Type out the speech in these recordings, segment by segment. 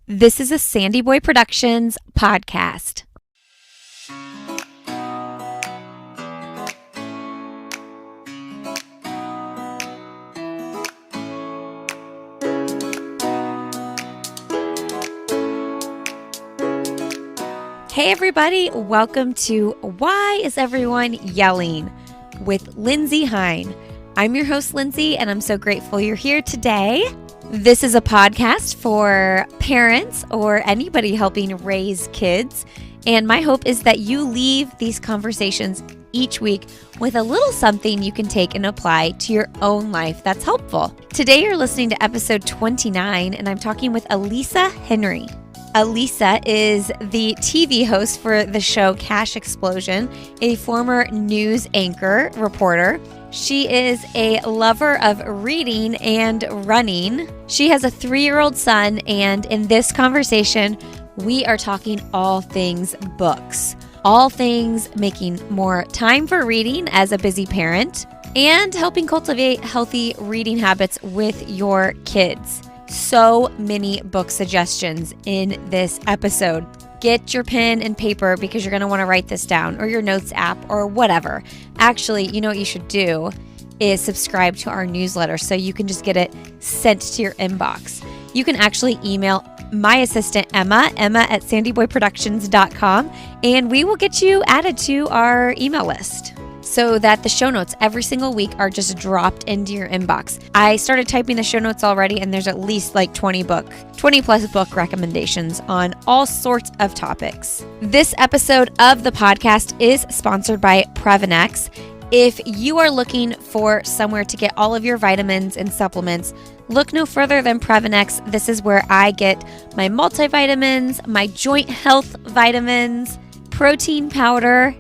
This is a Sandy Boy Productions podcast. Hey everybody, welcome to Why is Everyone Yelling with Lindsay Hine. I'm your host, Lindsay, and I'm so grateful you're here today. This is a podcast for parents or anybody helping raise kids, and my hope is that you leave these conversations each week with a little something you can take and apply to your own life that's helpful. Today you're listening to episode 29, and I'm talking with Alissa Henry. Alissa is the TV host for the show Cash Explosion, a former news anchor reporter. She is a lover of reading and running. She has a 3-year-old son, and in this conversation, we are talking all things books, all things making more time for reading as a busy parent, and helping cultivate healthy reading habits with your kids. So many book suggestions in this episode. Get your pen and paper because you're going to want to write this down, or your notes app, or whatever. Actually, you know what you should do is subscribe to our newsletter so you can just get it sent to your inbox. You can actually email my assistant, Emma at sandyboyproductions.com, and we will get you added to our email list so that the show notes every single week are just dropped into your inbox. I started typing the show notes already, and there's at least like 20 plus book recommendations on all sorts of topics. This episode of the podcast is sponsored by Previnex. If you are looking for somewhere to get all of your vitamins and supplements, look no further than Previnex. This is where I get my multivitamins, my joint health vitamins, protein powder,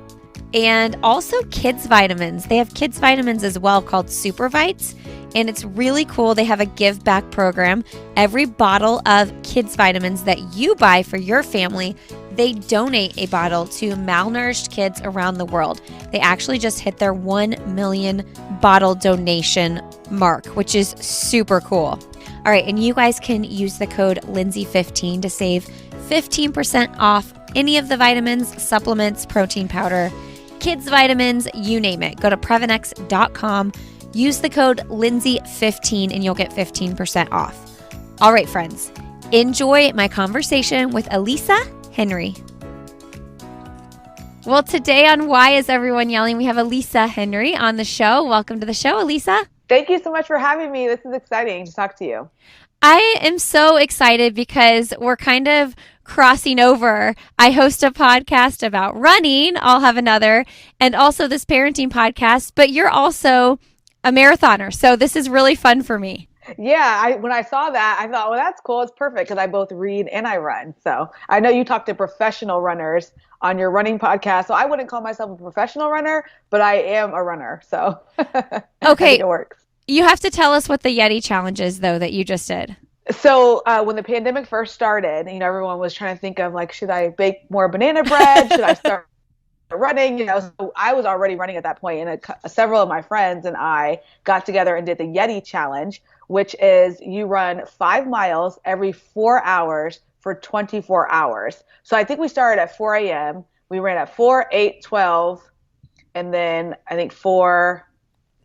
and also kids vitamins. They have kids vitamins as well called Super Vites, and it's really cool. They have a give back program. Every bottle of kids vitamins that you buy for your family, they donate a bottle to malnourished kids around the world. They actually just hit their 1 million bottle donation mark, which is super cool. All right, and you guys can use the code Lindsay15 to save 15% off any of the vitamins, supplements, protein powder, kids vitamins, you name it. Go to Previnex.com, use the code Lindsay15, and you'll get 15% off. All right, friends, enjoy my conversation with Alissa Henry. Well, today on Why is Everyone Yelling, we have Alissa Henry on the show. Welcome to the show, Alissa. Thank you so much for having me. This is exciting to talk to you. I am so excited because we're kind of crossing over. I host a podcast about running. I'll have another, and also this parenting podcast, but you're also a marathoner. So this is really fun for me. Yeah, when I saw that, I thought, well, that's cool. It's perfect because I both read and I run. So I know you talk to professional runners on your running podcast. So I wouldn't call myself a professional runner, but I am a runner. So okay, I think it works. You have to tell us what the Yeti challenge is, though, that you just did. So when the pandemic first started, everyone was trying to think of like, should I bake more banana bread? Should I start running? So I was already running at that point, and several of my friends and I got together and did the Yeti challenge, which is you run 5 miles every 4 hours for 24 hours. So I think we started at 4 a.m. We ran at 4, 8, 12, and then I think 4,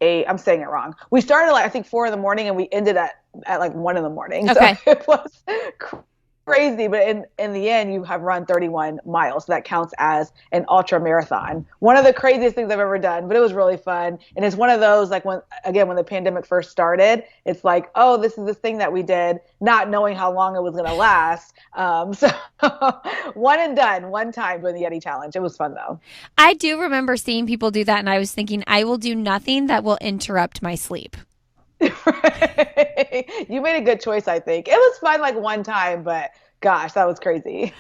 8. I'm saying it wrong. We started I think 4 in the morning, and we ended at like 1 in the morning. Okay. So it was crazy, but in the end, you have run 31 miles. So that counts as an ultra marathon. One of the craziest things I've ever done, but it was really fun. And it's one of those, like when the pandemic first started, it's like, oh, this is this thing that we did, not knowing how long it was going to last. So one and done, one time doing the Yeti challenge. It was fun though. I do remember seeing people do that, and I was thinking, I will do nothing that will interrupt my sleep. You made a good choice, I think. It was fun like one time, but gosh, that was crazy.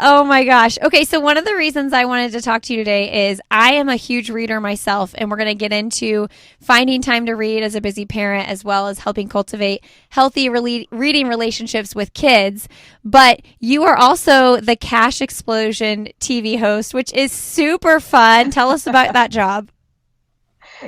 Oh my gosh. Okay, so one of the reasons I wanted to talk to you today is I am a huge reader myself, and we're going to get into finding time to read as a busy parent, as well as helping cultivate healthy reading relationships with kids. But you are also the Cash Explosion TV host, which is super fun. Tell us about that job.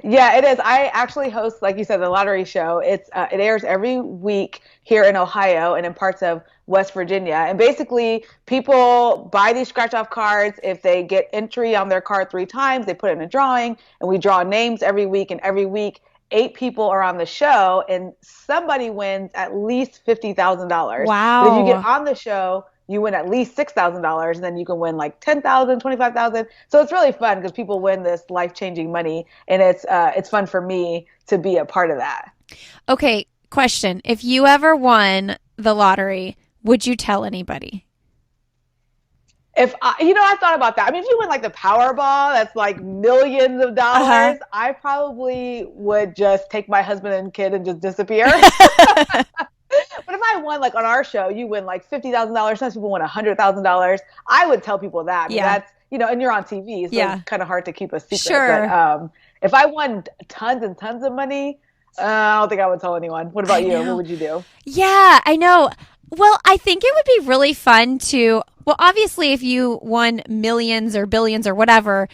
Yeah, it is. I actually host, like you said, the lottery show. It airs every week here in Ohio and in parts of West Virginia. And basically, people buy these scratch off cards. If they get entry on their card 3 times, they put it in a drawing, and we draw names every week. And every week, 8 people are on the show, and somebody wins at least $50,000. But if you get Wow. on the show, you win at least $6,000, and then you can win like 10,000, 25,000. So it's really fun because people win this life-changing money, and it's fun for me to be a part of that. Okay, question. If you ever won the lottery, would you tell anybody? I thought about that. I mean, if you win like the Powerball, that's like millions of Uh-huh. dollars, I probably would just take my husband and kid and just disappear. But if I won like on our show, you win like $50,000. Sometimes people win $100,000. I would tell people that. I mean, Yeah. that's, and you're on TV, so Yeah. it's kind of hard to keep a secret. But Sure. if I won tons and tons of money, I don't think I would tell anyone. What I about you? What know. would you do? Yeah, I know. Well, I think it would be really fun to, well, obviously, if you won millions or billions or whatever,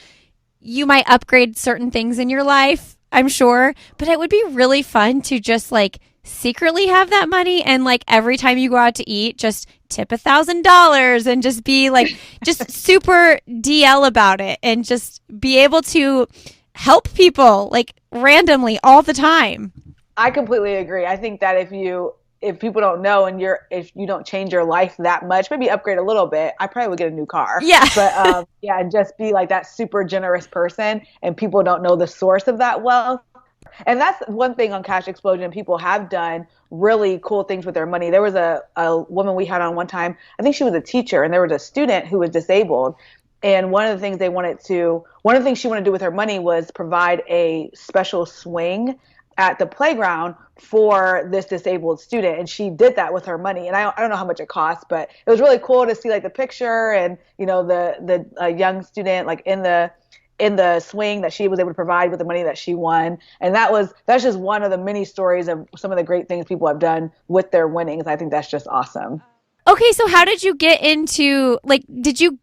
you might upgrade certain things in your life, I'm sure. But it would be really fun to just like secretly have that money and like every time you go out to eat, just tip $1,000 and just be like, just super DL about it and just be able to help people like randomly all the time. I completely agree. I think that if people don't know and if you don't change your life that much, maybe upgrade a little bit, I probably would get a new car. Yeah. But yeah, and just be like that super generous person, and people don't know the source of that wealth. And that's one thing on Cash Explosion. People have done really cool things with their money. There was a woman we had on one time. I think she was a teacher, and there was a student who was disabled. And one of the things she wanted to do with her money was provide a special swing at the playground for this disabled student. And she did that with her money. And I don't know how much it cost, but it was really cool to see like the picture and, the young student like in the swing that she was able to provide with the money that she won. And that's just one of the many stories of some of the great things people have done with their winnings. I think that's just awesome. Okay, so how did you get into like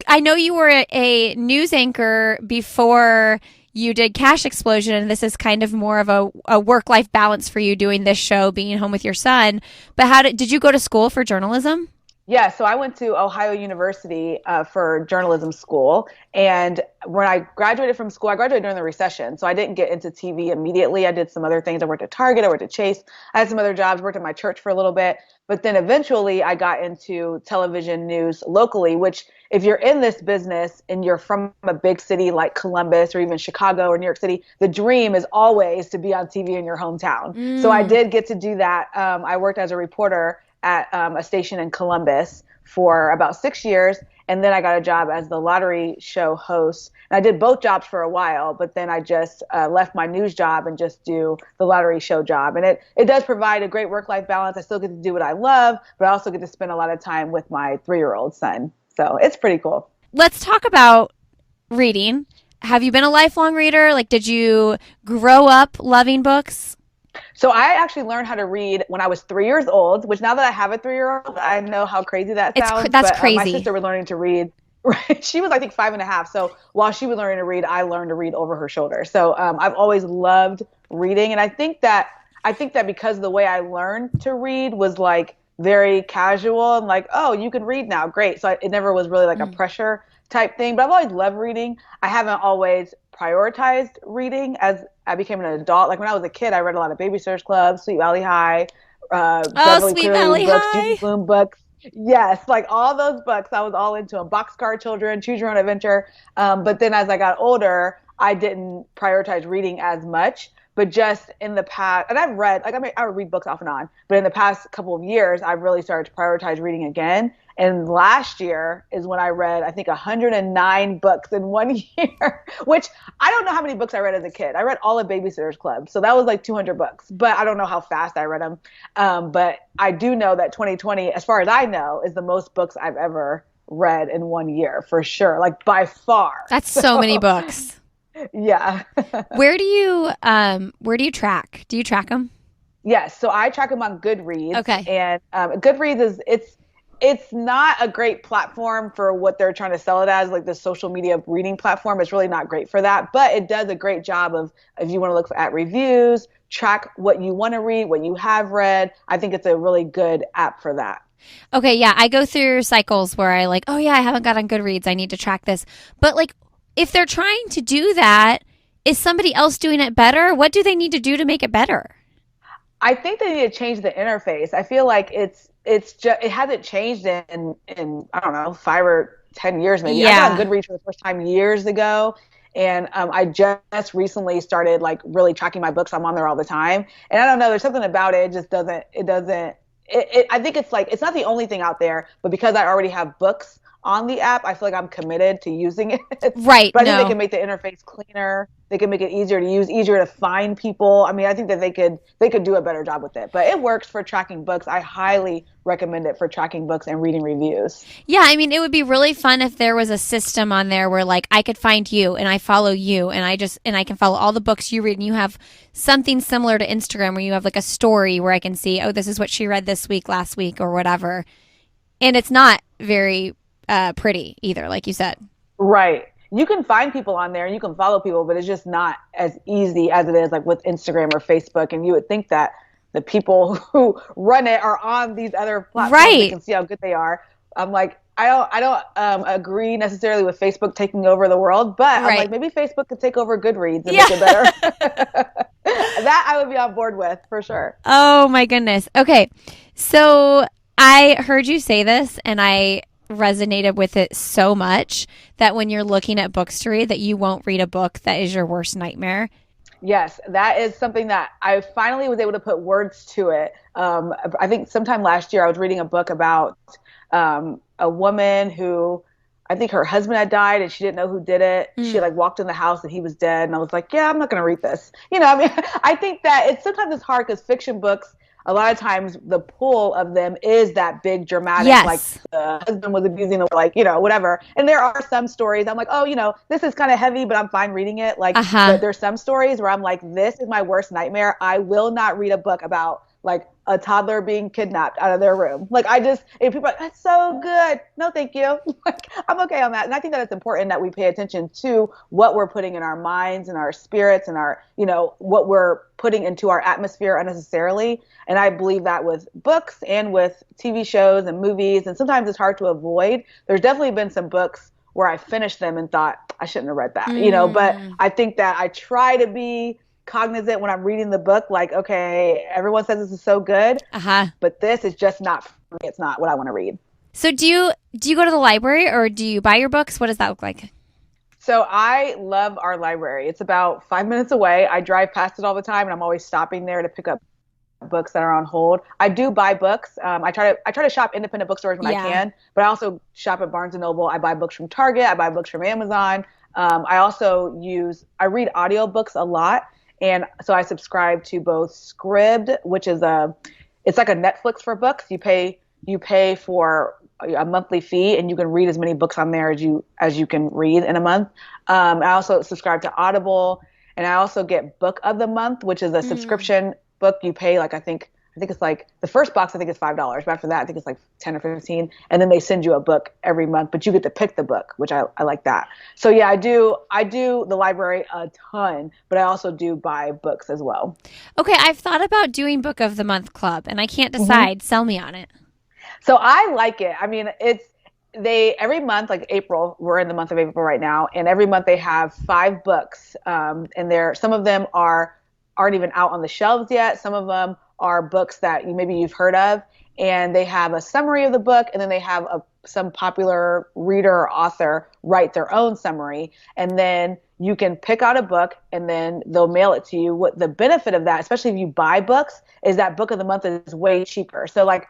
I know you were a news anchor before you did Cash Explosion and this is kind of more of a work-life balance for you doing this show, being home with your son. But did you go to school for journalism? Yeah, so I went to Ohio University for journalism school. And when I graduated from school, I graduated during the recession. So I didn't get into TV immediately. I did some other things. I worked at Target, I worked at Chase. I had some other jobs, worked at my church for a little bit. But then eventually I got into television news locally, which if you're in this business and you're from a big city like Columbus or even Chicago or New York City, the dream is always to be on TV in your hometown. So I Mm. did get to do that. I worked as a reporter at a station in Columbus for about 6 years. And then I got a job as the lottery show host. And I did both jobs for a while, but then I just left my news job and just do the lottery show job. And it does provide a great work-life balance. I still get to do what I love, but I also get to spend a lot of time with my 3-year-old son. So it's pretty cool. Let's talk about reading. Have you been a lifelong reader? Like, did you grow up loving books? So I actually learned how to read when I was 3 years old, which now that I have a 3-year-old, I know how crazy that sounds. That's But my crazy. sister was learning to read. Right. She was, I think, 5 and a half. So while she was learning to read, I learned to read over her shoulder. So I've always loved reading. And I think that because the way I learned to read was like very casual and like, oh, you can read now. Great. So it never was really like a Mm. pressure type thing. But I've always loved reading. I haven't always prioritized reading as I became an adult. Like when I was a kid, I read a lot of Babysitter's Club, Sweet Valley High, Oh, Beverly Sweet Cleary Valley books, Judy High. Blume books. Yes, like all those books, I was all into them. Boxcar Children, Choose Your Own Adventure. But then as I got older, I didn't prioritize reading as much. But just in the past, and I've read, like I would read books off and on, but in the past couple of years, I've really started to prioritize reading again. And last year is when I read, I think, 109 books in one year, which I don't know how many books I read as a kid. I read all of Babysitter's Club. So that was like 200 books, but I don't know how fast I read them. But I do know that 2020, as far as I know, is the most books I've ever read in one year for sure, like by far. That's so many books. Yeah. Where do you track? Do you track them? Yes. So I track them on Goodreads. Okay. And Goodreads it's not a great platform for what they're trying to sell it as, like the social media reading platform. It's really not great for that, but it does a great job of, if you want to look at reviews, track what you want to read, what you have read. I think it's a really good app for that. Okay, yeah, I go through cycles where I like, oh yeah, I haven't got on Goodreads. I need to track this. But like, if they're trying to do that, is somebody else doing it better? What do they need to do to make it better? I think they need to change the interface. I feel like it's just it hasn't changed in I don't know 5 or 10 years maybe. I got on Yeah. Goodreads for the first time years ago, and I just recently started like really tracking my books. I'm on there all the time, and I don't know. There's something about it. It just doesn't. It doesn't. I think it's like it's not the only thing out there, but because I already have books on the app, I feel like I'm committed to using it. Right. But I think they No. can make the interface cleaner. They can make it easier to use, easier to find people. I mean, I think that they could do a better job with it. But it works for tracking books. I highly recommend it for tracking books and reading reviews. Yeah, I mean, it would be really fun if there was a system on there where like I could find you and I follow you and I can follow all the books you read and you have something similar to Instagram where you have like a story where I can see, oh, this is what she read this week, last week, or whatever. And it's not very pretty either, like you said. Right. You can find people on there and you can follow people, but it's just not as easy as it is like with Instagram or Facebook. And you would think that the people who run it are on these other platforms. They Right. can see how good they are. I'm like, I don't agree necessarily with Facebook taking over the world, but I'm Right. like, maybe Facebook could take over Goodreads and Yeah. make it better. That I would be on board with for sure. Oh my goodness. Okay. So I heard you say this and I resonated with it so much that when you're looking at books to read that you won't read a book that is your worst nightmare. Yes, that is something that I finally was able to put words to it. I think sometime last year I was reading a book about a woman who I think her husband had died and she didn't know who did it. She Mm. like walked in the house and he was dead, and I was like, yeah, I'm not going to read this. I mean, I think that it's sometimes it's hard because fiction books. A lot of times the pull of them is that big dramatic, like Yes. the husband was abusing the like, whatever. And there are some stories I'm like, oh, this is kind of heavy, but I'm fine reading it. Like, Uh-huh. but there's some stories where I'm like, this is my worst nightmare. I will not read a book about like a toddler being kidnapped out of their room. Like and people are like, that's so good. No, thank you. Like, I'm okay on that. And I think that it's important that we pay attention to what we're putting in our minds and our spirits and our, what we're putting into our atmosphere unnecessarily. And I believe that with books and with TV shows and movies. And sometimes it's hard to avoid. There's definitely been some books where I finished them and thought I shouldn't have read that, but Mm. I think that I try to be cognizant when I'm reading the book, like, okay, everyone says this is so good, Uh-huh. but this is just not for me. It's not what I want to read. So do you go to the library or do you buy your books? What does that look like? So I love our library. It's about 5 minutes away. I drive past it all the time, and I'm always stopping there to pick up books that are on hold. I do buy books. I try to shop independent bookstores when I Yeah. can, but I also shop at Barnes and Noble. I buy books from Target. I buy books from Amazon. I read audiobooks a lot, and so I subscribe to both Scribd, which is it's like a Netflix for books. You pay for a monthly fee, and you can read as many books on there as you can read in a month. I also subscribe to Audible, and I also get Book of the Month, which is a Mm. subscription book. You pay like I think it's like the first box I think is $5, but after that I think it's like 10 or 15, and then they send you a book every month, but you get to pick the book, which I like that. So yeah, I do the library a ton, but I also do buy books as well. Okay, I've thought about doing Book of the Month Club and I can't hmm decide. Sell me on it. So I like it. I mean, they every month, like April, we're in the month of April right now, and every month they have 5 books, and some of them aren't even out on the shelves yet. Some of them are books that maybe you've heard of, and they have a summary of the book, and then they have some popular reader or author write their own summary, and then you can pick out a book, and then they'll mail it to you. What the benefit of that, especially if you buy books, is that Book of the Month is way cheaper. So like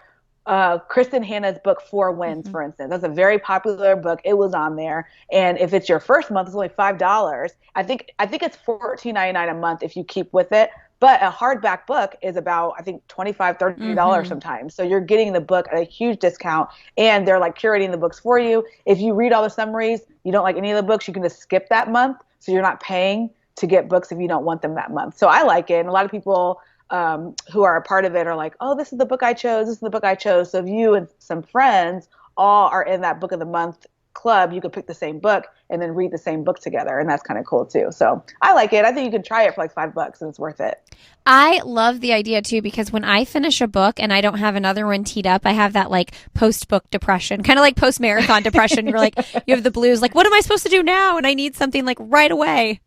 Kristen Hanna's book Four Winds, Mhm. for instance. That's a very popular book. It was on there, and if it's your first month, it's only $5. I think it's $14.99 a month if you keep with it. But a hardback book is about I think $25-$30 Mhm. sometimes. So you're getting the book at a huge discount, and they're like curating the books for you. If you read all the summaries, you don't like any of the books, you can just skip that month. So you're not paying to get books if you don't want them that month. So I like it, and a lot of people who are a part of it are like, oh, this is the book I chose. This is the book I chose. So if you and some friends all are in that Book of the Month club, you could pick the same book and then read the same book together. And that's kind of cool too. So I like it. I think you can try it for like $5 and it's worth it. I love the idea too, because when I finish a book and I don't have another one teed up, I have that like post book depression, kind of like post marathon depression. You're like, you have the blues, like, what am I supposed to do now? And I need something like right away.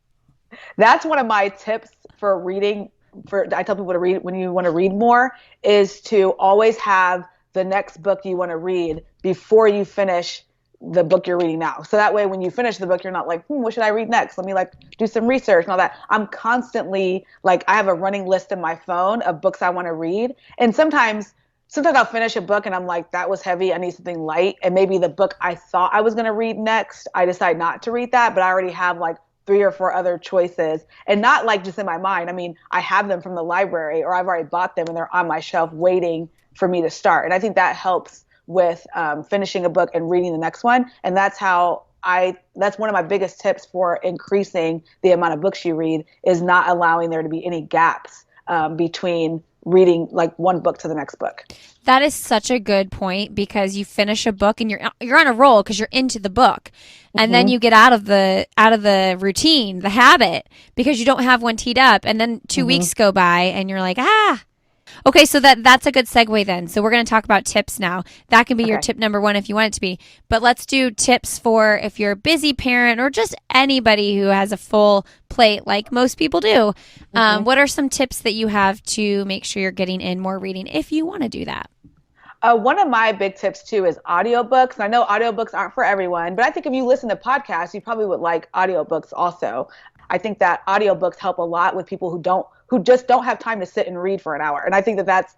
That's one of my tips for reading. I tell people to read when you want to read more is to always have the next book you want to read before you finish the book you're reading now. So that way, when you finish the book, you're not like, what should I read next? Let me like do some research and all that. I'm constantly like, I have a running list in my phone of books I want to read. And sometimes I'll finish a book and I'm like, that was heavy. I need something light. And maybe the book I thought I was going to read next, I decide not to read that, but I already have like 3 or 4 other choices, and not like just in my mind. I mean, I have them from the library or I've already bought them and they're on my shelf waiting for me to start. And I think that helps with finishing a book and reading the next one. And that's one of my biggest tips for increasing the amount of books you read is not allowing there to be any gaps between reading like one book to the next book. That is such a good point, because you finish a book and you're on a roll because you're into the book. And then you get out of the routine, the habit, because you don't have one teed up, and then 2 weeks go by and you're like, Okay, so that's a good segue then. So we're going to talk about tips now. That can be your tip number 1 if you want it to be. But let's do tips for if you're a busy parent or just anybody who has a full plate like most people do. What are some tips that you have to make sure you're getting in more reading if you want to do that? One of my big tips too is audiobooks. And I know audiobooks aren't for everyone, but I think if you listen to podcasts, you probably would like audiobooks also. I think that audiobooks help a lot with people who just don't have time to sit and read for an hour. And I think that's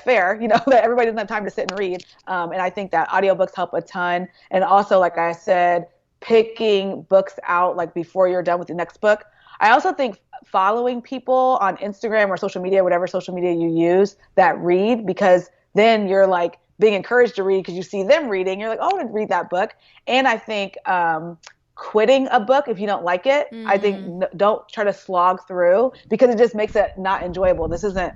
fair, that everybody doesn't have time to sit and read. And I think that audiobooks help a ton. And also, like I said, picking books out like before you're done with the next book. I also think following people on Instagram or social media, whatever social media you use, that read, because then you're like being encouraged to read because you see them reading. You're like, oh, I want to read that book. And I think quitting a book if you don't like it, I think don't try to slog through, because it just makes it not enjoyable. This isn't,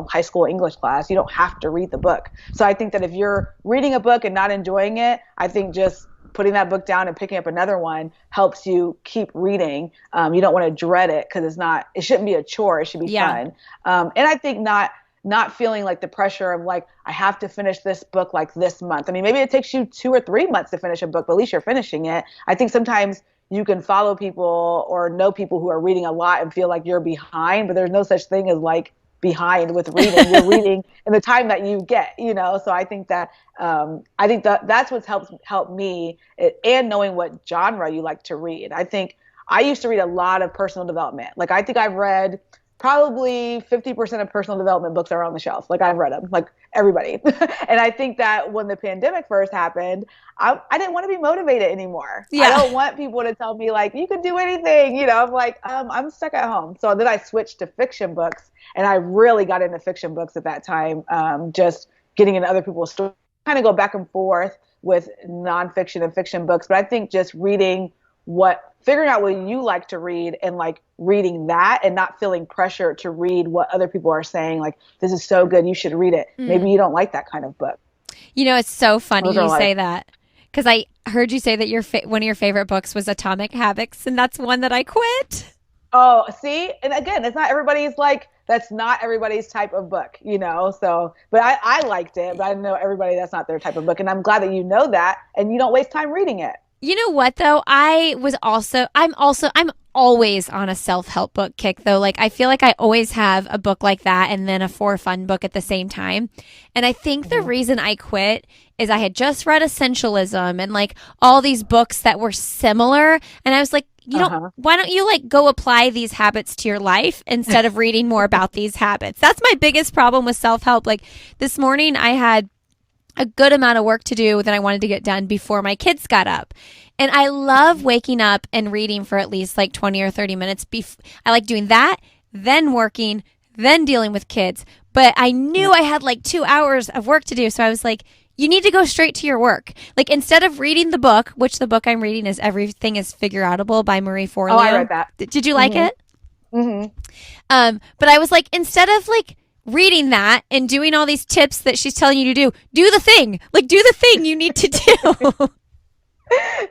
high school English class. You don't have to read the book. So I think that if you're reading a book and not enjoying it, I think just putting that book down and picking up another one helps you keep reading. You don't want to dread it because it shouldn't be a chore. It should be fun. And I think not feeling like the pressure of like, I have to finish this book like this month. I mean, maybe it takes you 2 or 3 months to finish a book, but at least you're finishing it. I think sometimes you can follow people or know people who are reading a lot and feel like you're behind, but there's no such thing as like behind with reading. You're reading in the time that you get, so I think that that's what's helped me, and knowing what genre you like to read. I think I used to read a lot of personal development. Like I think I've read probably 50% of personal development books are on the shelf. Like I've read them, like everybody. And I think that when the pandemic first happened, I didn't want to be motivated anymore. I don't want people to tell me like, you can do anything, I'm like, I'm stuck at home. So then I switched to fiction books, and I really got into fiction books at that time. Just getting into other people's stories, kind of go back and forth with nonfiction and fiction books. But I think just figuring out what you like to read and like reading that and not feeling pressure to read what other people are saying. Like, this is so good, you should read it. Maybe you don't like that kind of book. It's so funny you say that, because I heard you say that one of your favorite books was Atomic Habits, and that's one that I quit. Oh, see? And again, that's not everybody's type of book, so, but I liked it, but I know everybody, that's not their type of book. And I'm glad that you know that and you don't waste time reading it. You know what though? I'm always on a self-help book kick though. Like I feel like I always have a book like that and then a for fun book at the same time. And I think the reason I quit is I had just read Essentialism and like all these books that were similar. And I was like, why don't you like go apply these habits to your life instead of reading more about these habits? That's my biggest problem with self-help. Like this morning I had a good amount of work to do that I wanted to get done before my kids got up. And I love waking up and reading for at least like 20 or 30 minutes. I like doing that, then working, then dealing with kids. But I knew I had like 2 hours of work to do. So I was like, you need to go straight to your work. Like instead of reading the book, which the book I'm reading is Everything is Figureoutable by Marie Forleo. Oh, I read that. Did you like it? But I was like, instead of like reading that and doing all these tips that she's telling you to do the thing. Like, do the thing you need to do.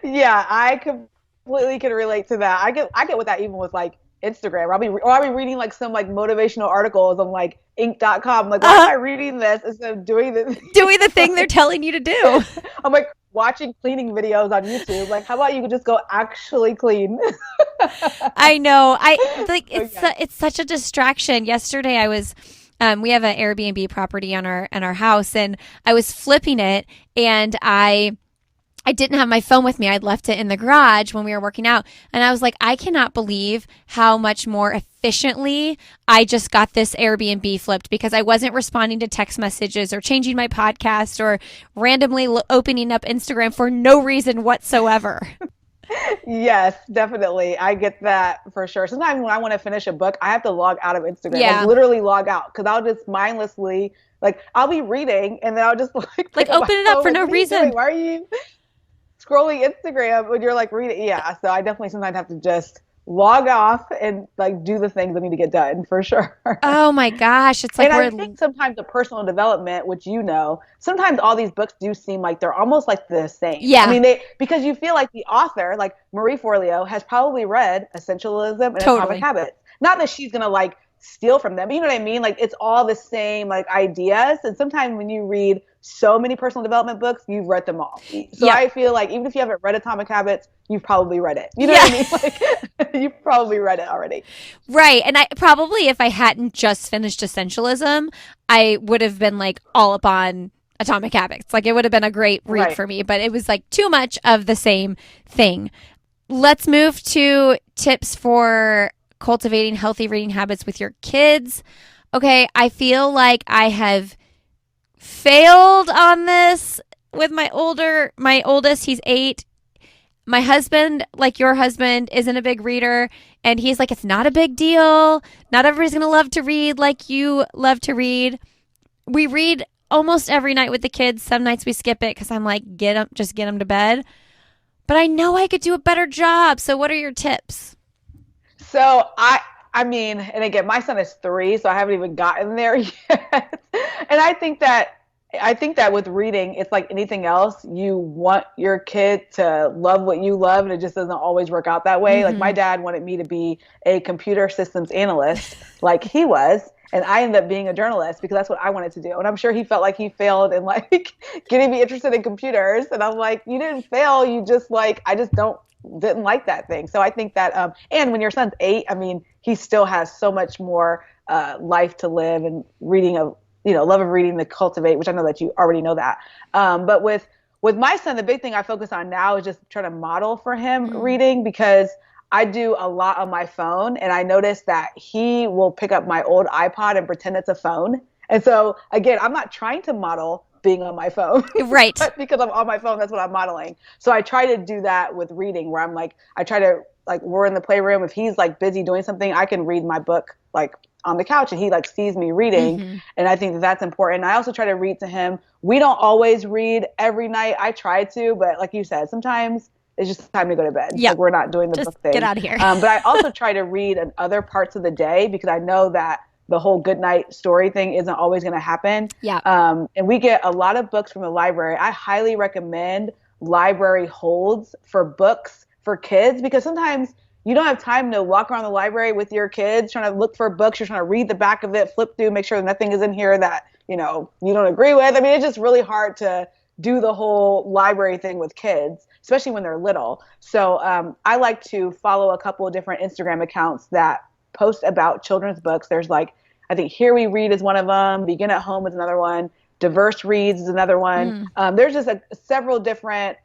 Yeah, I completely can relate to that. I get with that even with like Instagram. I'll be reading like some like motivational articles on like Inc.com. Like, why am Uh, I reading this instead of doing this? doing the thing they're Like, telling you to do. I'm like watching cleaning videos on YouTube. Like, how about you could just go actually clean? I know. I like So yeah. it's such a distraction. Yesterday I was we have an Airbnb property on our house, and I was flipping it, and I didn't have my phone with me. I'd left it in the garage when we were working out. And I was like, I cannot believe how much more efficiently I just got this Airbnb flipped, because I wasn't responding to text messages or changing my podcast or randomly opening up Instagram for no reason whatsoever. Yes, definitely. I get that for sure. Sometimes when I want to finish a book, I have to log out of Instagram, like Yeah. literally log out, because I'll just mindlessly, like, I'll be reading and then I'll just like Like pick up my open it up phone, for like, no what are you doing? reason. Why are you scrolling Instagram when you're like reading? Yeah. So I definitely sometimes have to just log off and like do the things I need to get done for sure. Oh my gosh. It's like And I we're think sometimes the personal development, which sometimes all these books do seem like they're almost like the same. I yeah, mean, because you feel like the author, like Marie Forleo, has probably read Essentialism and Atomic totally. Habits. Not that she's gonna like steal from them, but you know what I mean? Like it's all the same like ideas. And sometimes when you read so many personal development books, you've read them all. So Yep. I feel like even if you haven't read Atomic Habits, you've probably read it. You know what Yeah. I mean? Like you've probably read it already. Right. And I probably, if I hadn't just finished Essentialism, I would have been like all up on Atomic Habits. Like it would have been a great read Right. for me, but it was like too much of the same thing. Let's move to tips for cultivating healthy reading habits with your kids. Okay. I feel like I have failed on this with my oldest, he's 8. My husband, like your husband, isn't a big reader. And he's like, it's not a big deal. Not everybody's going to love to read like you love to read. We read almost every night with the kids. Some nights we skip it because I'm like, just get them to bed. But I know I could do a better job. So, what are your tips? So I mean, and again, my son is 3, so I haven't even gotten there yet. And I think that with reading, it's like anything else. You want your kid to love what you love, and it just doesn't always work out that way. Like my Mm-hmm. dad wanted me to be a computer systems analyst, like he was, and I ended up being a journalist because that's what I wanted to do. And I'm sure he felt like he failed in like getting me interested in computers. And I'm like, you didn't fail. You just like I just don't didn't like that thing. So I think that and when your son's 8, I mean, he still has so much more life to live, and reading of love of reading to cultivate, which I know that you already know that. But with my son, the big thing I focus on now is just trying to model for him Mm. reading, because I do a lot on my phone, and I notice that he will pick up my old iPod and pretend it's a phone. And so again, I'm not trying to model being on my phone, Right. but because I'm on my phone, that's what I'm modeling. So I try to do that with reading, where I'm like, I try to like we're in the playroom. If he's like busy doing something, I can read my book like on the couch, and he like sees me reading. Mm-hmm. And I think that that's important. And I also try to read to him. We don't always read every night. I try to, but like you said, sometimes it's just time to go to bed. Like Yep. we're not doing the Just book get thing. out of here. But I also try to read in other parts of the day, because I know that the whole good night story thing isn't always going to happen. Yeah. And we get a lot of books from the library. I highly recommend library holds for books for kids, because sometimes you don't have time to walk around the library with your kids trying to look for books. You're trying to read the back of it, flip through, make sure nothing is in here that you don't agree with. I mean, it's just really hard to do the whole library thing with kids, especially when they're little. So I like to follow a couple of different Instagram accounts that post about children's books. There's like, I think Here We Read is one of them. Begin at Home is another one. Diverse Reads is another one. Mm. There's just several different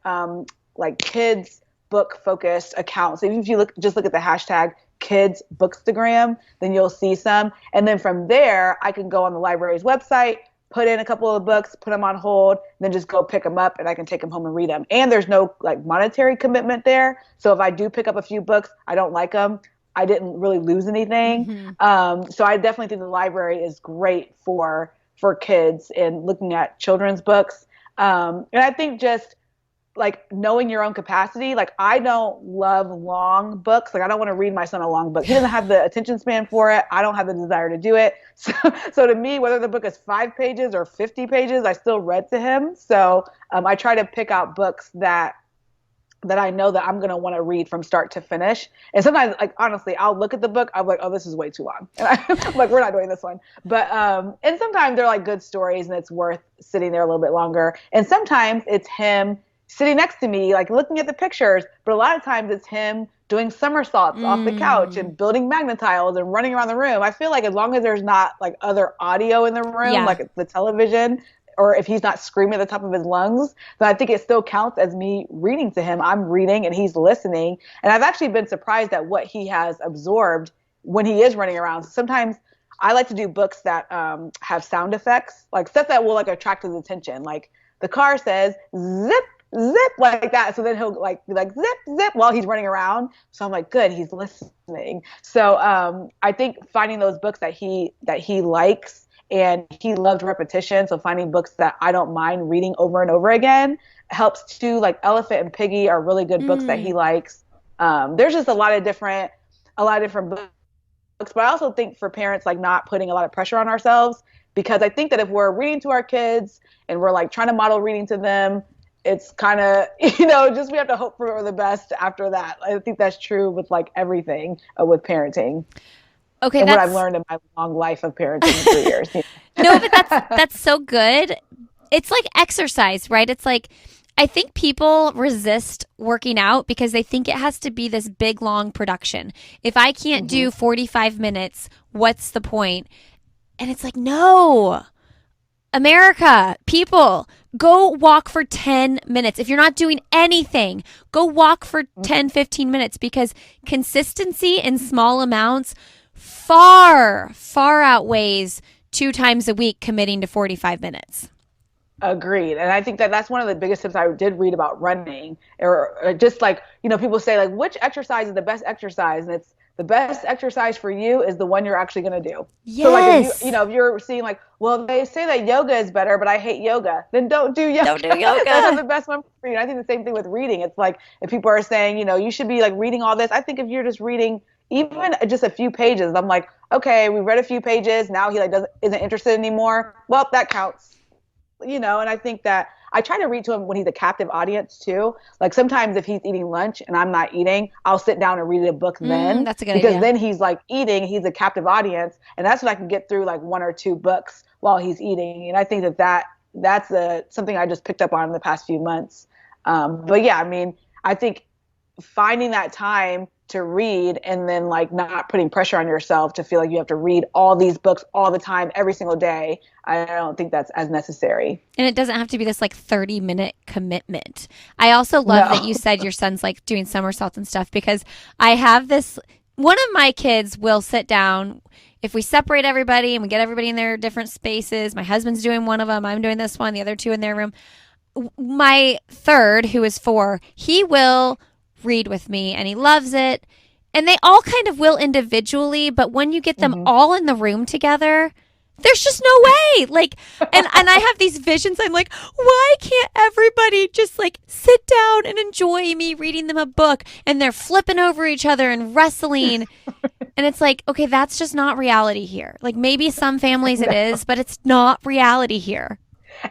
like kids book focused accounts. So even if you look at the hashtag kids bookstagram, then you'll see some. And then from there, I can go on the library's website, put in a couple of books, put them on hold, then just go pick them up, and I can take them home and read them. And there's no like monetary commitment there. So if I do pick up a few books, I don't like them, I didn't really lose anything. Mm-hmm. So I definitely think the library is great for kids and looking at children's books. And I think just like knowing your own capacity. Like I don't love long books. Like I don't want to read my son a long book. He doesn't have the attention span for it. I don't have the desire to do it. So to me, whether the book is 5 pages or 50 pages, I still read to him. So I try to pick out books that that I know that I'm going to want to read from start to finish. And sometimes, like, honestly, I'll look at the book. I'm like, oh, this is way too long. And I'm like, we're not doing this one. But, and sometimes they're like good stories and it's worth sitting there a little bit longer. And sometimes it's him sitting next to me, like looking at the pictures. But a lot of times it's him doing somersaults off the couch and building magnet tiles and running around the room. I feel like as long as there's not like other audio in the room, like the television, or if he's not screaming at the top of his lungs, then I think it still counts as me reading to him. I'm reading and he's listening. And I've actually been surprised at what he has absorbed when he is running around. Sometimes I like to do books that have sound effects, like stuff that will like attract his attention. Like the car says zip, zip, like that. So then he'll like zip, zip while he's running around. So I'm like, good, he's listening. So I think finding those books that he likes, and he loved repetition, so finding books that I don't mind reading over and over again helps too. Like Elephant and Piggy are really good books that he likes. There's just a lot of different books, but I also think for parents, like not putting a lot of pressure on ourselves, because I think that if we're reading to our kids and we're like trying to model reading to them, it's kind of, just we have to hope for the best after that. I think that's true with like everything with parenting. Okay, and what I've learned in my long life of parenting for years. No, but that's so good. It's like exercise, right? It's like I think people resist working out because they think it has to be this big, long production. If I can't do 45 minutes, what's the point? And it's like, no. America, people, go walk for 10 minutes. If you're not doing anything, go walk for 10, 15 minutes, because consistency in small amounts far outweighs 2 times a week committing to 45 minutes. Agreed. And I think that that's one of the biggest tips I did read about running, or just like, people say like, which exercise is the best exercise? And it's the best exercise for you is the one you're actually going to do. Yes. So like, if you're seeing like, well, they say that yoga is better, but I hate yoga, then don't do yoga. Don't do yoga. That's the best one for you. And I think the same thing with reading. It's like, if people are saying, you should be like reading all this. I think if you're just reading even just a few pages, I'm like, okay, we read a few pages. Now he like isn't interested anymore. Well, that counts, and I think that I try to read to him when he's a captive audience too. Like sometimes if he's eating lunch and I'm not eating, I'll sit down and read a book then. That's a good idea. Because then he's like eating, he's a captive audience. And that's when I can get through like 1 or 2 books while he's eating. And I think that's something I just picked up on in the past few months. But yeah, I mean, I think finding that time to read and then like not putting pressure on yourself to feel like you have to read all these books all the time, every single day, I don't think that's as necessary. And it doesn't have to be this like 30-minute commitment. I also love that you said your son's like doing somersaults and stuff, because I have this, one of my kids will sit down. If we separate everybody and we get everybody in their different spaces, my husband's doing one of them, I'm doing this one, the other 2 in their room. My third, who is 4, he will read with me and he loves it. And they all kind of will individually, but when you get them all in the room together, there's just no way. Like, and I have these visions. I'm like, why can't everybody just like sit down and enjoy me reading them a book? And they're flipping over each other and wrestling. And it's like, okay, that's just not reality here. Like maybe some families it is, but it's not reality here.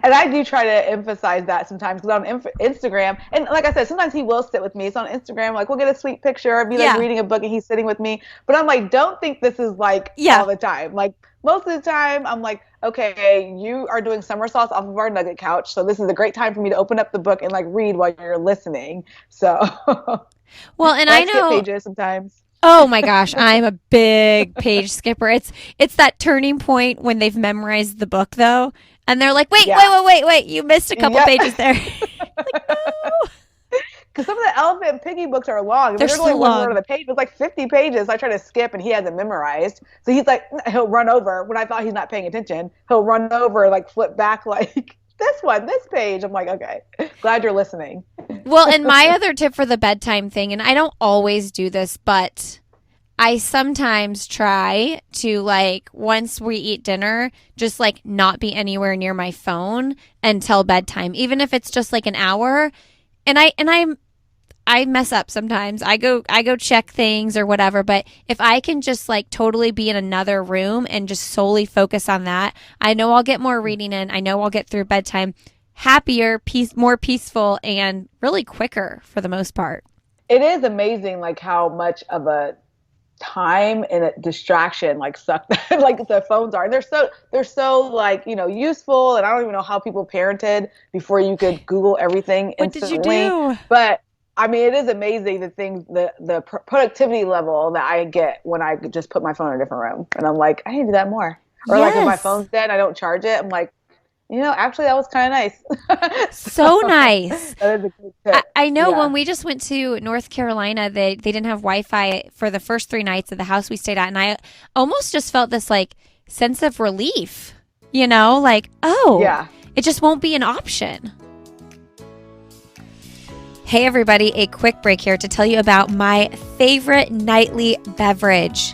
And I do try to emphasize that sometimes, because on Instagram, and like I said, sometimes he will sit with me. So on Instagram, like we'll get a sweet picture, I'll be like reading a book and he's sitting with me. But I'm like, don't think this is like all the time. Like most of the time I'm like, okay, you are doing somersaults off of our nugget couch. So this is a great time for me to open up the book and like read while you're listening. So well, and I know pages sometimes. Oh my gosh, I'm a big page skipper. It's that turning point when they've memorized the book though. And they're like, wait, you missed a couple pages there. Like, no. Because some of the Elephant and Piggy books are long. They're so only long. 1 word of the page. It's like 50 pages. I try to skip and he has it memorized. So he's like, he'll run over when I thought he's not paying attention. He'll run over, like flip back like this page. I'm like, okay, glad you're listening. Well, and my other tip for the bedtime thing, and I don't always do this, but I sometimes try to like once we eat dinner, just like not be anywhere near my phone until bedtime, even if it's just like an hour. And I mess up sometimes. I go check things or whatever, but if I can just like totally be in another room and just solely focus on that, I know I'll get more reading in. I know I'll get through bedtime. happier, more peaceful, and really quicker for the most part. It is amazing like how much of a time and a distraction like suck like the phones are. And they're so like, useful, and I don't even know how people parented before you could Google everything What did you instantly. do? But I mean, it is amazing the productivity level that I get when I just put my phone in a different room, and I'm like, I need to do that more. Or like if my Yes. phone's dead, I don't charge it. I'm like, actually that was kind of nice. So So nice. that is a good I, tip. I know Yeah. when we just went to North Carolina, they didn't have Wi-Fi for the first 3 nights of the house we stayed at, and I almost just felt this like sense of relief, like, oh, Yeah. it just won't be an option. Hey everybody, a quick break here to tell you about my favorite nightly beverage.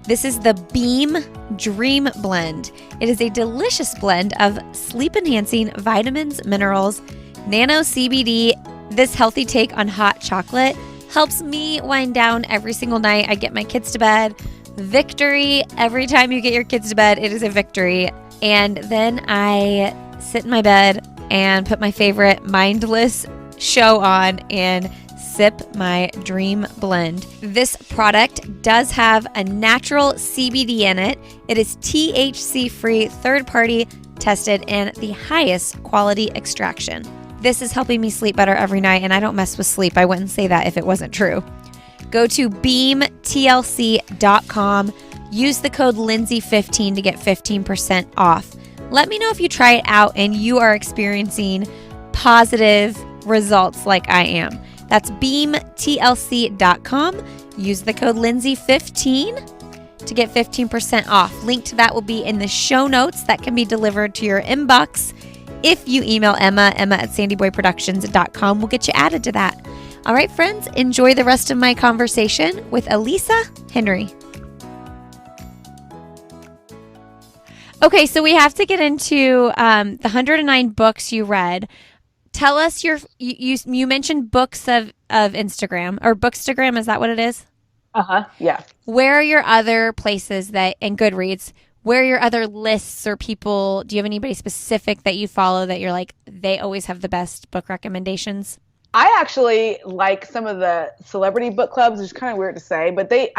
This is the Beam Dream Blend. It is a delicious blend of sleep-enhancing vitamins, minerals, nano CBD. This healthy take on hot chocolate helps me wind down every single night. I get my kids to bed. Victory. Every time you get your kids to bed, it is a victory. And then I sit in my bed and put my favorite mindless show on and sip my dream blend. This product does have a natural CBD in it. It is THC free, third party tested, and the highest quality extraction. This is helping me sleep better every night, and I don't mess with sleep. I wouldn't say that if it wasn't true. Go to beamtlc.com. Use the code Lindsay15 to get 15% off. Let me know if you try it out and you are experiencing positive results like I am. That's beamtlc.com. Use the code Lindsay15 to get 15% off. Link to that will be in the show notes. That can be delivered to your inbox. If you email Emma at sandyboyproductions.com, we'll get you added to that. All right, friends, enjoy the rest of my conversation with Alissa Henry. Okay, so we have to get into the 109 books you read. Tell us you mentioned books of Instagram or Bookstagram. Is that what it is? Yeah. Where are your other places and Goodreads? Where are your other lists or people? Do you have anybody specific that you follow that you're like, they always have the best book recommendations? I actually like some of the celebrity book clubs, which is kind of weird to say, but they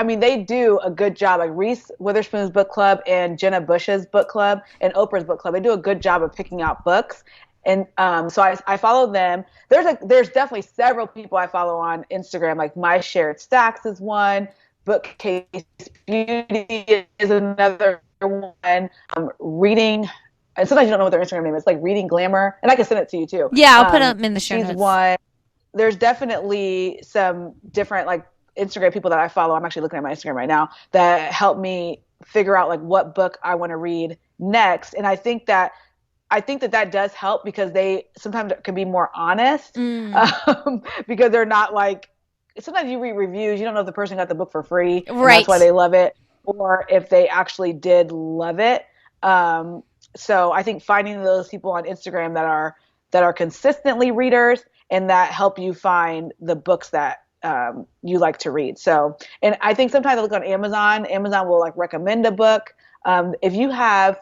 do a good job. Like Reese Witherspoon's book club and Jenna Bush's book club and Oprah's book club. They do a good job of picking out books. And so I follow them. There's definitely several people I follow on Instagram, like My Shared Stacks is one, Bookcase Beauty is another one. Reading, and sometimes you don't know what their Instagram name is, like Reading Glamour, and I can send it to you too. Yeah, I'll put them in the show She's notes. one. There's definitely some different like Instagram people that I follow. I'm actually looking at my Instagram right now that help me figure out like what book I want to read next. And I think that does help because they sometimes can be more honest because they're not like, sometimes you read reviews, you don't know if the person got the book for free and Right. that's why they love it, or if they actually did love it. So I think finding those people on Instagram that are consistently readers and that help you find the books that you like to read. So, and I think sometimes I look on Amazon. Amazon will like recommend a book. If you have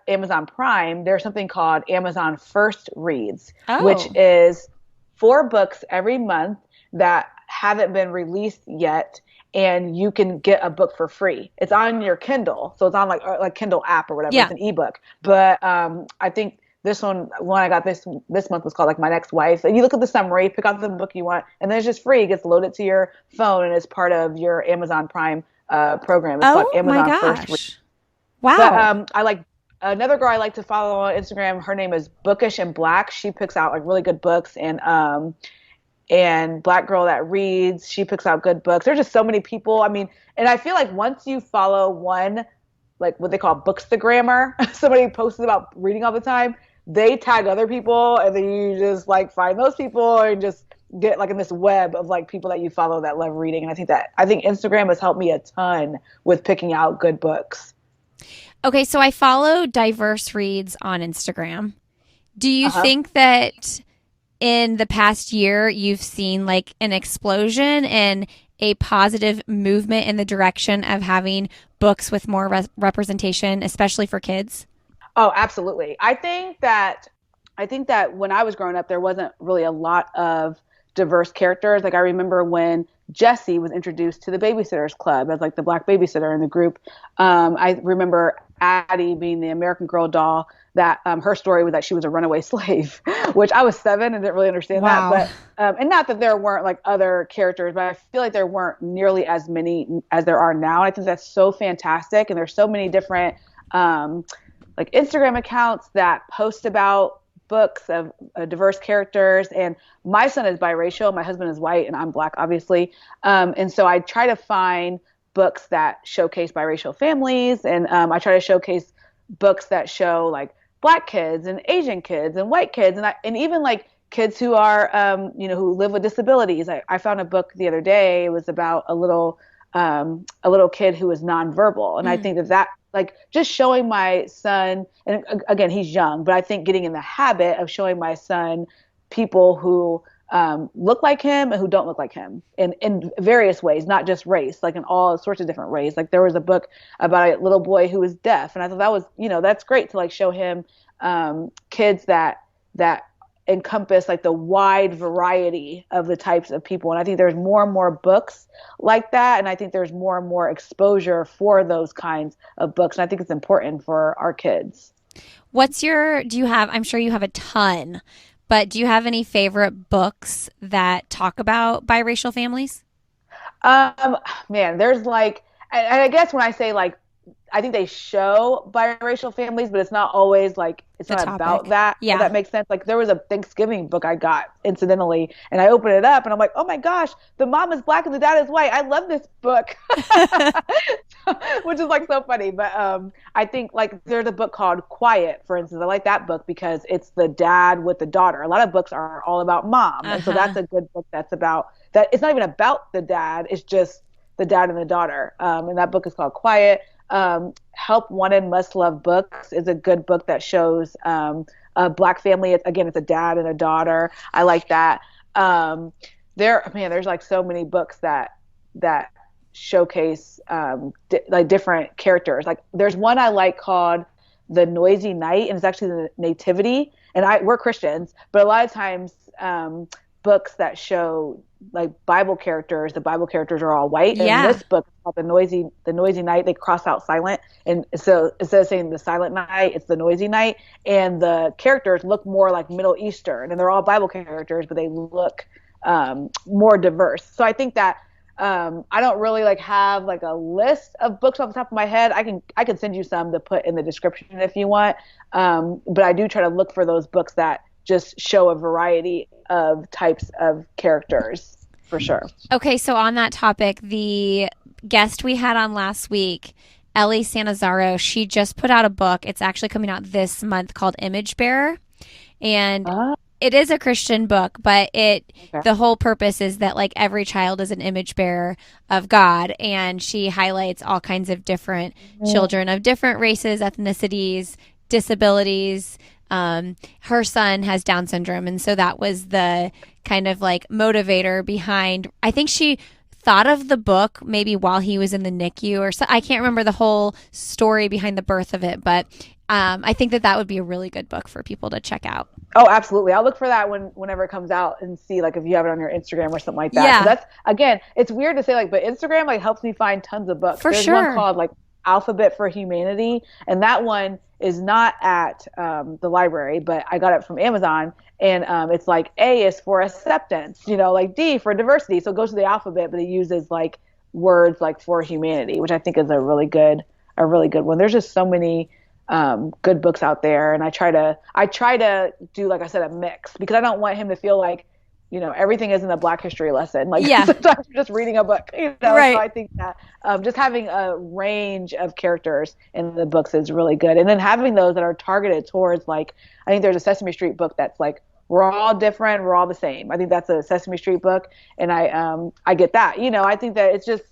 Amazon Prime, there's something called Amazon First Reads, which is 4 books every month that haven't been released yet, and you can get a book for free. It's on your Kindle, so it's on like Kindle app or whatever. Yeah. It's an ebook. But I think this one I got this month was called like My Next Wife. And you look at the summary, pick out the book you want, and then it's just free. It gets loaded to your phone, and it's part of your Amazon Prime program. It's called Amazon First Reads. Wow. But I like another girl I like to follow on Instagram. Her name is Bookish and Black. She picks out like really good books, and Black Girl That Reads. She picks out good books. There's just so many people. I mean, and I feel like once you follow one, like what they call Bookstagrammer, somebody posts about reading all the time, they tag other people, and then you just like find those people and just get like in this web of like people that you follow that love reading. And I think Instagram has helped me a ton with picking out good books. Okay, so I follow Diverse Reads on Instagram. Do you think that in the past year you've seen like an explosion and a positive movement in the direction of having books with more representation, especially for kids? Oh, absolutely. I think that I think that when I was growing up, there wasn't really a lot of diverse characters. Like I remember when Jessie was introduced to the Babysitters Club as like the black babysitter in the group. I remember Addie being the American Girl doll. That her story was that she was a runaway slave, which I was 7 and didn't really understand that. Wow. But and not that there weren't like other characters, but I feel like there weren't nearly as many as there are now. I think that's so fantastic, and there's so many different like Instagram accounts that post about books of diverse characters. And my son is biracial, my husband is white, and I'm black, obviously. And so I try to find books that showcase biracial families, and I try to showcase books that show like black kids and Asian kids and white kids, and even like kids who are who live with disabilities. I found a book the other day. It was about a little kid who was nonverbal, and I think that like just showing my son, and again he's young, but I think getting in the habit of showing my son people who look like him and who don't look like him in various ways, not just race, like in all sorts of different ways. Like there was a book about a little boy who was deaf, and I thought that was, that's great to like show him kids that encompass like the wide variety of the types of people. And I think there's more and more books like that, and I think there's more and more exposure for those kinds of books, and I think it's important for our kids. I'm sure you have a ton, but do you have any favorite books that talk about biracial families? Man, there's like, and I guess when I say like, I think they show biracial families, but it's not always like, it's The not topic. about that. Yeah. If that makes sense. Like there was a Thanksgiving book I got incidentally, and I opened it up and I'm like, oh my gosh, the mom is black and the dad is white. I love this book, which is like so funny. But I think like there's a book called Quiet, for instance. I like that book because it's the dad with the daughter. A lot of books are all about mom. And so that's a good book that's about that. It's not even about the dad. It's just the dad and the daughter. And that book is called Quiet. Help Wanted Must Love Books is a good book that shows a black family. It's a dad and a daughter. I like that. There's like so many books that showcase like different characters. Like there's one I like called The Noisy Night, and it's actually the Nativity. And we're Christians, but a lot of times books that show like Bible characters, the Bible characters are all white. Yeah. And this book is called the noisy Night. They cross out silent, and so instead of saying the silent night, it's the noisy night. And the characters look more like Middle Eastern, and they're all Bible characters, but they look more diverse. So I think that I don't really like have like a list of books off the top of my head. I can send you some to put in the description if you want. But I do try to look for those books that just show a variety of types of characters, for sure. Okay, so on that topic, the guest we had on last week, Ellie Sanazaro, she just put out a book. It's actually coming out this month called Image Bearer. And it is a Christian book, but the whole purpose is that like every child is an image bearer of God. And she highlights all kinds of different children of different races, ethnicities, disabilities. Her son has Down syndrome, and so that was the kind of like motivator behind. I think she thought of the book maybe while he was in the NICU or so. I can't remember the whole story behind the birth of it, but I think that would be a really good book for people to check out. Oh, absolutely. I'll look for that whenever it comes out and see like if you have it on your Instagram or something like that. Yeah. So that's, again, it's weird to say like, but Instagram like helps me find tons of books. There's one called like Alphabet for Humanity, and that one is not at the library, but I got it from Amazon, and it's like A is for acceptance, like D for diversity. So it goes to the alphabet, but it uses like words like for humanity, which I think is a really good one. There's just so many good books out there, and I try to do, like I said, a mix, because I don't want him to feel like everything isn't a Black history lesson. Like sometimes you're just reading a book, Right. So I think that just having a range of characters in the books is really good. And then having those that are targeted towards, like, I think there's a Sesame Street book that's like, we're all different, we're all the same. I think that's a Sesame Street book. And I get that, I think that it's just,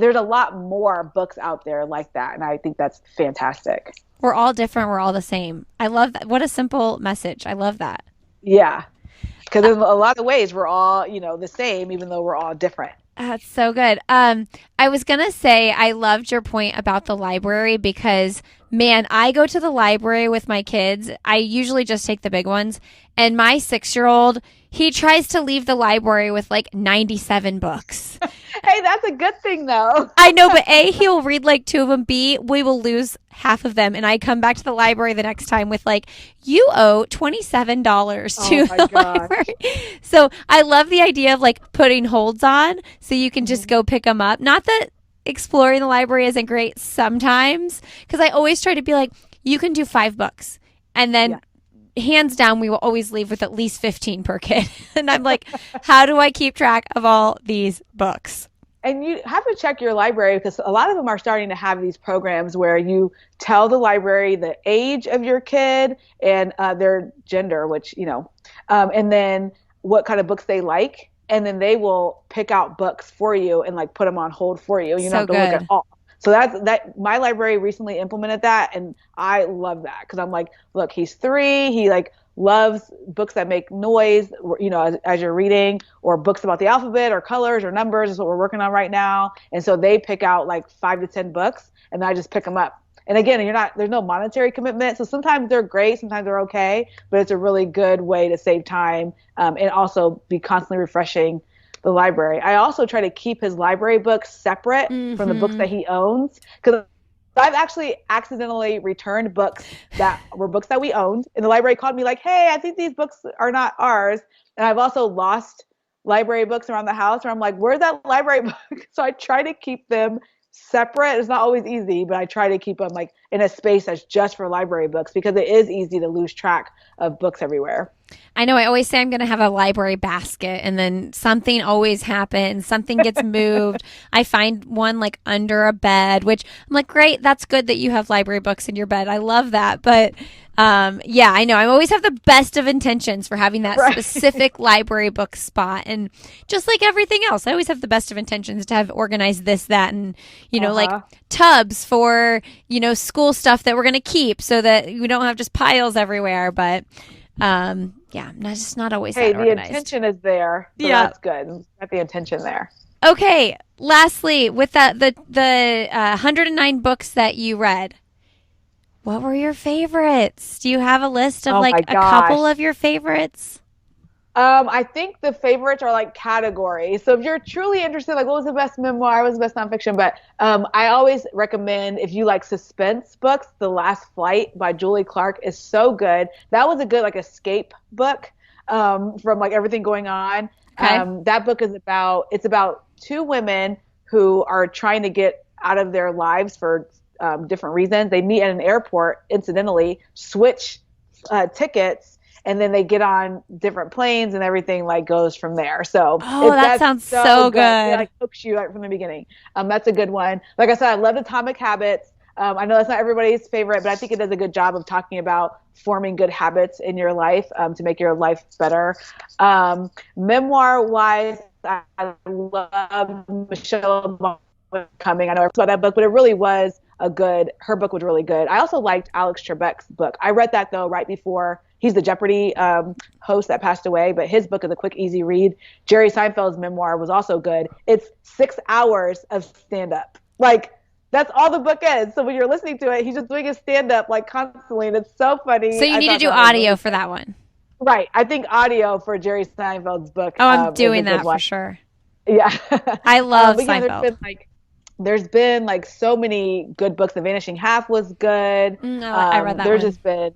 there's a lot more books out there like that. And I think that's fantastic. We're all different, we're all the same. I love that. What a simple message. I love that. Yeah. Because in a lot of ways, we're all, the same, even though we're all different. That's so good. I was gonna say I loved your point about the library because man, I go to the library with my kids. I usually just take the big ones, and my 6-year-old he tries to leave the library with like 97 books. Hey, that's a good thing though. I know, but A, he'll read like 2 of them. B, we will lose half of them. And I come back to the library the next time with like, you owe $27 Oh to my the gosh. library. So I love the idea of like putting holds on so you can just Mhm. go pick them up. Not that exploring the library isn't great sometimes, because I always try to be like, you can do 5 books. And then Yeah. hands down, we will always leave with at least 15 per kid. And I'm like, how do I keep track of all these books? And you have to check your library because a lot of them are starting to have these programs where you tell the library the age of your kid and their gender, which, and then what kind of books they like. And then they will pick out books for you and like put them on hold for you. You don't So have to look at good. all. So that my library recently implemented that, and I love that because I'm like, look, he's 3, he like loves books that make noise, as you're reading, or books about the alphabet or colors or numbers is what we're working on right now. And so they pick out like 5 to 10 books, and I just pick them up. And again, there's no monetary commitment. So sometimes they're great, sometimes they're okay, but it's a really good way to save time and also be constantly refreshing the library. I also try to keep his library books separate from the books Mm-hmm. that he owns because I've actually accidentally returned books that were books that we owned, and the library called me like, "Hey, I think these books are not ours." And I've also lost library books around the house where I'm like, "Where's that library book?" So I try to keep them separate. It's not always easy, but I try to keep them like in a space that's just for library books because it is easy to lose track of books everywhere. I know I always say I'm going to have a library basket, and then something always happens. Something gets moved. I find one like under a bed, which I'm like, great, that's good that you have library books in your bed. I love that. But yeah, I know. I always have the best of intentions for having that Right. specific library book spot. And just like everything else, I always have the best of intentions to have organized this, that, and, like Uh-huh. tubs for, school stuff that we're going to keep so that we don't have just piles everywhere. But yeah, I'm just not always Hey, that the organized. intention is there, so Yeah. that's good. Got the intention there. Okay. Lastly, with the 109 books that you read, what were your favorites? Do you have a list of Oh like my a couple gosh. of your favorites? I think the favorites are like categories. So if you're truly interested, like what was the best memoir, what was the best nonfiction, but I always recommend if you like suspense books, The Last Flight by Julie Clark is so good. That was a good like escape book from like everything going on. Okay. That book is about 2 women who are trying to get out of their lives for different reasons. They meet at an airport, incidentally, switch tickets, and then they get on different planes and everything like goes from there. So Oh, that that's sounds so so good. It good. like hooks you right from the beginning. That's a good one. Like I said, I loved Atomic Habits. I know that's not everybody's favorite, but I think it does a good job of talking about forming good habits in your life to make your life better. Memoir wise, I love Michelle Obama Coming. I know I saw that book, but it really was her book was really good. I also liked Alex Trebek's book. I read that though right before he's the Jeopardy host that passed away, but his book is a quick, easy read. Jerry Seinfeld's memoir was also good. It's 6 hours of stand up. Like that's all the book is. So when you're listening to it, he's just doing his stand up like constantly, and it's so So funny. you I need to thought do that was audio really for that one. right. I think audio for Jerry Seinfeld's book Oh, I'm is a doing good that for one. sure. Yeah. I love But yeah, Seinfeld. there's been like so many good books. The Vanishing Half was good. I read that There's one. just been,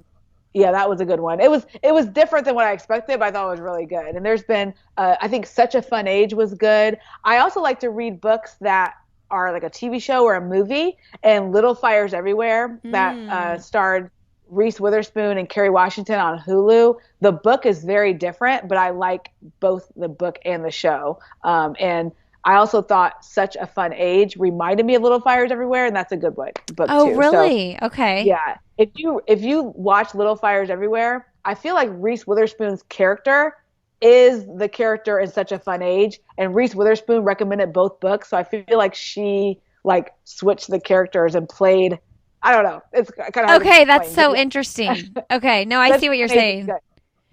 yeah, that was a good one. It was different than what I expected, but I thought it was really good. And there's been, I think Such a Fun Age was good. I also like to read books that are like a TV show or a movie. And Little Fires Everywhere that Mm. starred Reese Witherspoon and Kerry Washington on Hulu. The book is very different, but I like both the book and the show. And I also thought Such a Fun Age reminded me of Little Fires Everywhere, and that's a good book Oh, too. So really? Okay. yeah, if you watch Little Fires Everywhere, I feel like Reese Witherspoon's character is the character in Such a Fun Age, and Reese Witherspoon recommended both books, so I feel like she like switched the characters and played. I don't know. It's kind of hard to Okay, that's explain, but so yeah, interesting. Okay, no, I Such see what a you're Fun Age is saying. good.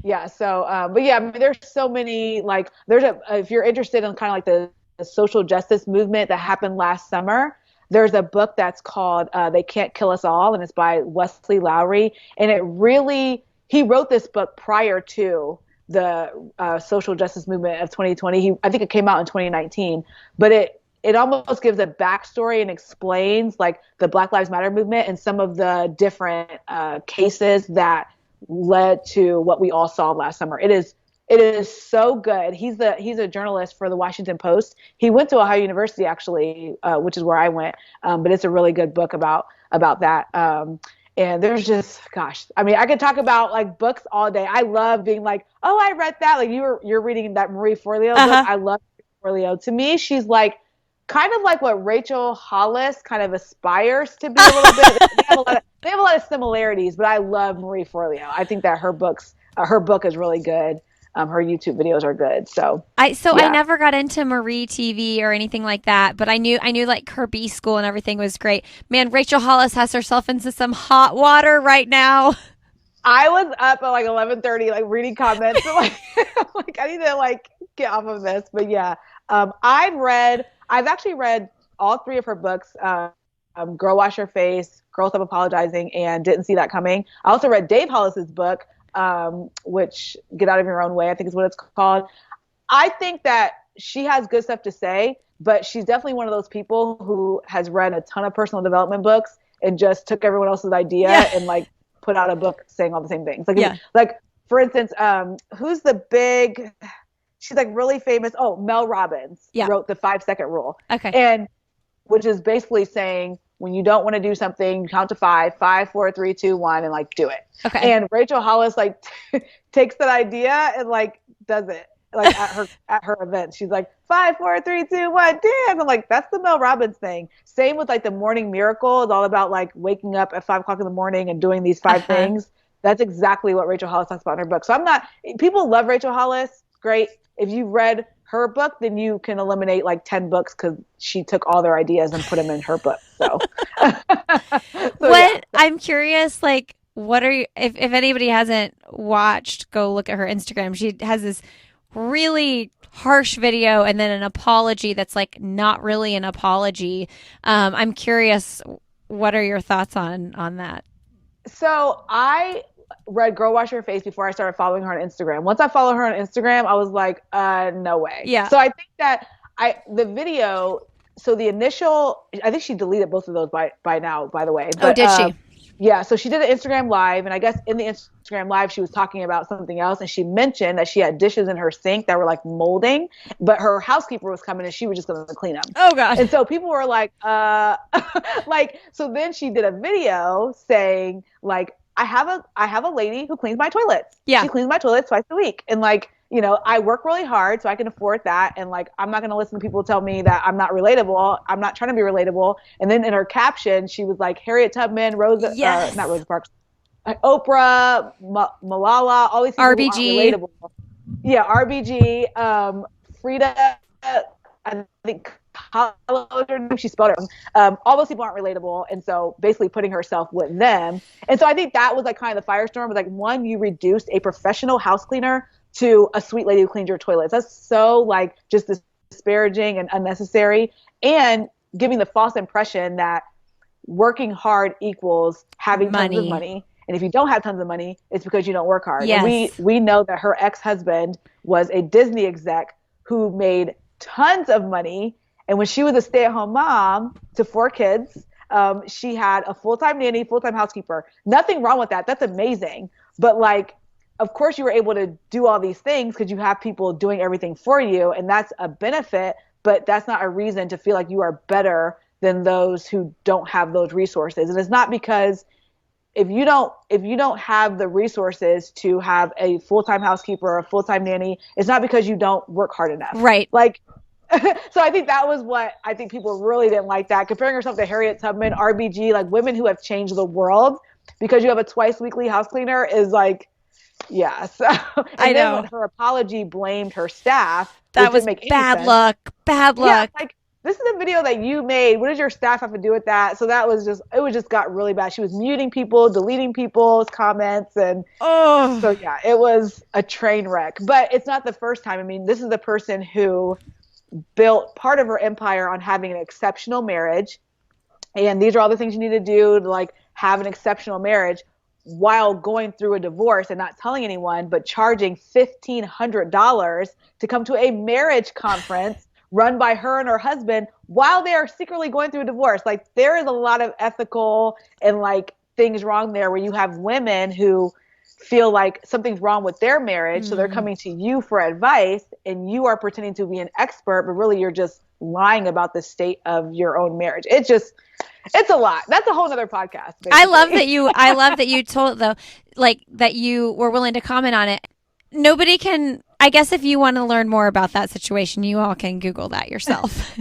Yeah. So, but yeah, I mean, there's so many like there's a if you're interested in kind of like the social justice movement that happened last summer. There's a book that's called They Can't Kill Us All, and it's by Wesley Lowery. And he wrote this book prior to the social justice movement of 2020. I think it came out in 2019, but it almost gives a backstory and explains like the Black Lives Matter movement and some of the different cases that led to what we all saw last summer. It is so good. He's a journalist for the Washington Post. He went to Ohio University actually, which is where I went. But it's a really good book about that. And there's just, gosh, I mean, I could talk about like books all day. I love being like, oh, I read that. Like you're reading that Marie Forleo book. I love Marie Forleo. To me, she's like kind of like what Rachel Hollis kind of aspires to be a little bit. They have a lot of similarities, but I love Marie Forleo. I think that her book is really good. Her YouTube videos are good. I never got into Marie TV or anything like that, but I knew like her B School and everything was great. Man, Rachel Hollis has herself into some hot water right now. I was up at like 11:30, like reading comments. Like, like I need to like get off of this. But yeah, I've actually read all three of her books. Girl Wash Your Face, Girl Stop Apologizing, and Didn't See That Coming. I also read Dave Hollis's book, which Get Out of Your Own Way, I think is what it's called. I think that she has good stuff to say, but she's definitely one of those people who has read a ton of personal development books and just took everyone else's idea and like put out a book saying all the same things. Like for instance, who's the big, she's like really famous. Oh, Mel Robbins wrote the 5-second rule. Okay. And which is basically saying when you don't want to do something, count to 5, 5, 4, 3, 2, 1, and like do it. Okay. And Rachel Hollis like takes that idea and like does it like at her event. She's like 5, 4, 3, 2, 1, dance. I'm like, that's the Mel Robbins thing. Same with like the morning miracle. It's all about like waking up at 5 o'clock in the morning and doing these 5 things. That's exactly what Rachel Hollis talks about in her book. So people love Rachel Hollis. Great. If you've read her book, then you can eliminate like 10 books because she took all their ideas and put them in her book. So, I'm curious, like, what are you, if anybody hasn't watched, go look at her Instagram. She has this really harsh video and then an apology that's like not really an apology. I'm curious, what are your thoughts on that? So I read Girl Wash Your Face before I started following her on Instagram. Once I followed her on Instagram, I was like, no way. Yeah. So I think that the video, so the initial, I think she deleted both of those by now, by the way. But, did she? Yeah. So she did an Instagram live, and I guess in the Instagram live, she was talking about something else, and she mentioned that she had dishes in her sink that were like molding, but her housekeeper was coming and she was just going to clean them. Oh God. And so people were like, like, so then she did a video saying like, I have a lady who cleans my toilets. Yeah. She cleans my toilets twice a week. And like, you know, I work really hard so I can afford that. And like, I'm not going to listen to people tell me that I'm not relatable. I'm not trying to be relatable. And then in her caption, she was like, Harriet Tubman, not Rosa Parks, Oprah, Malala, all these people RBG. relatable. Yeah, RBG, Frida, I think she spelled it. All those people aren't relatable, and so basically putting herself with them. And so I think that was like kind of the firestorm. Was like, one, you reduced a professional house cleaner to a sweet lady who cleans your toilets. That's so like just disparaging and unnecessary, and giving the false impression that working hard equals having tons of money. And if you don't have tons of money, it's because you don't work hard. Yes. And we know that her ex-husband was a Disney exec who made tons of money. And when she was a stay-at-home mom to 4 kids, she had a full-time nanny, full-time housekeeper. Nothing wrong with that. That's amazing. But like, of course you were able to do all these things because you have people doing everything for you. And that's a benefit, but that's not a reason to feel like you are better than those who don't have those resources. And it's not because if you don't have the resources to have a full-time housekeeper or a full-time nanny, it's not because you don't work hard enough. Right. Like, so I think that was what I think people really didn't like, that comparing herself to Harriet Tubman, RBG, like women who have changed the world because you have a twice weekly house cleaner is like, yeah. So I know. Then when her apology blamed her staff, that was bad luck. Bad luck. Yeah, like, this is a video that you made. What does your staff have to do with that? So that was just got really bad. She was muting people, deleting people's comments. And so yeah, it was a train wreck, but it's not the first time. I mean, this is the person who built part of her empire on having an exceptional marriage. And these are all the things you need to do to like have an exceptional marriage, while going through a divorce and not telling anyone, but charging $1,500 to come to a marriage conference run by her and her husband while they are secretly going through a divorce. Like, there is a lot of ethical and like things wrong there, where you have women who feel like something's wrong with their marriage. So they're coming to you for advice, and you are pretending to be an expert, but really you're just lying about the state of your own marriage. It's a lot. That's a whole nother podcast. Basically. I love that you told, though, like, that you were willing to comment on it. Nobody can, I guess, if you want to learn more about that situation, you all can Google that yourself.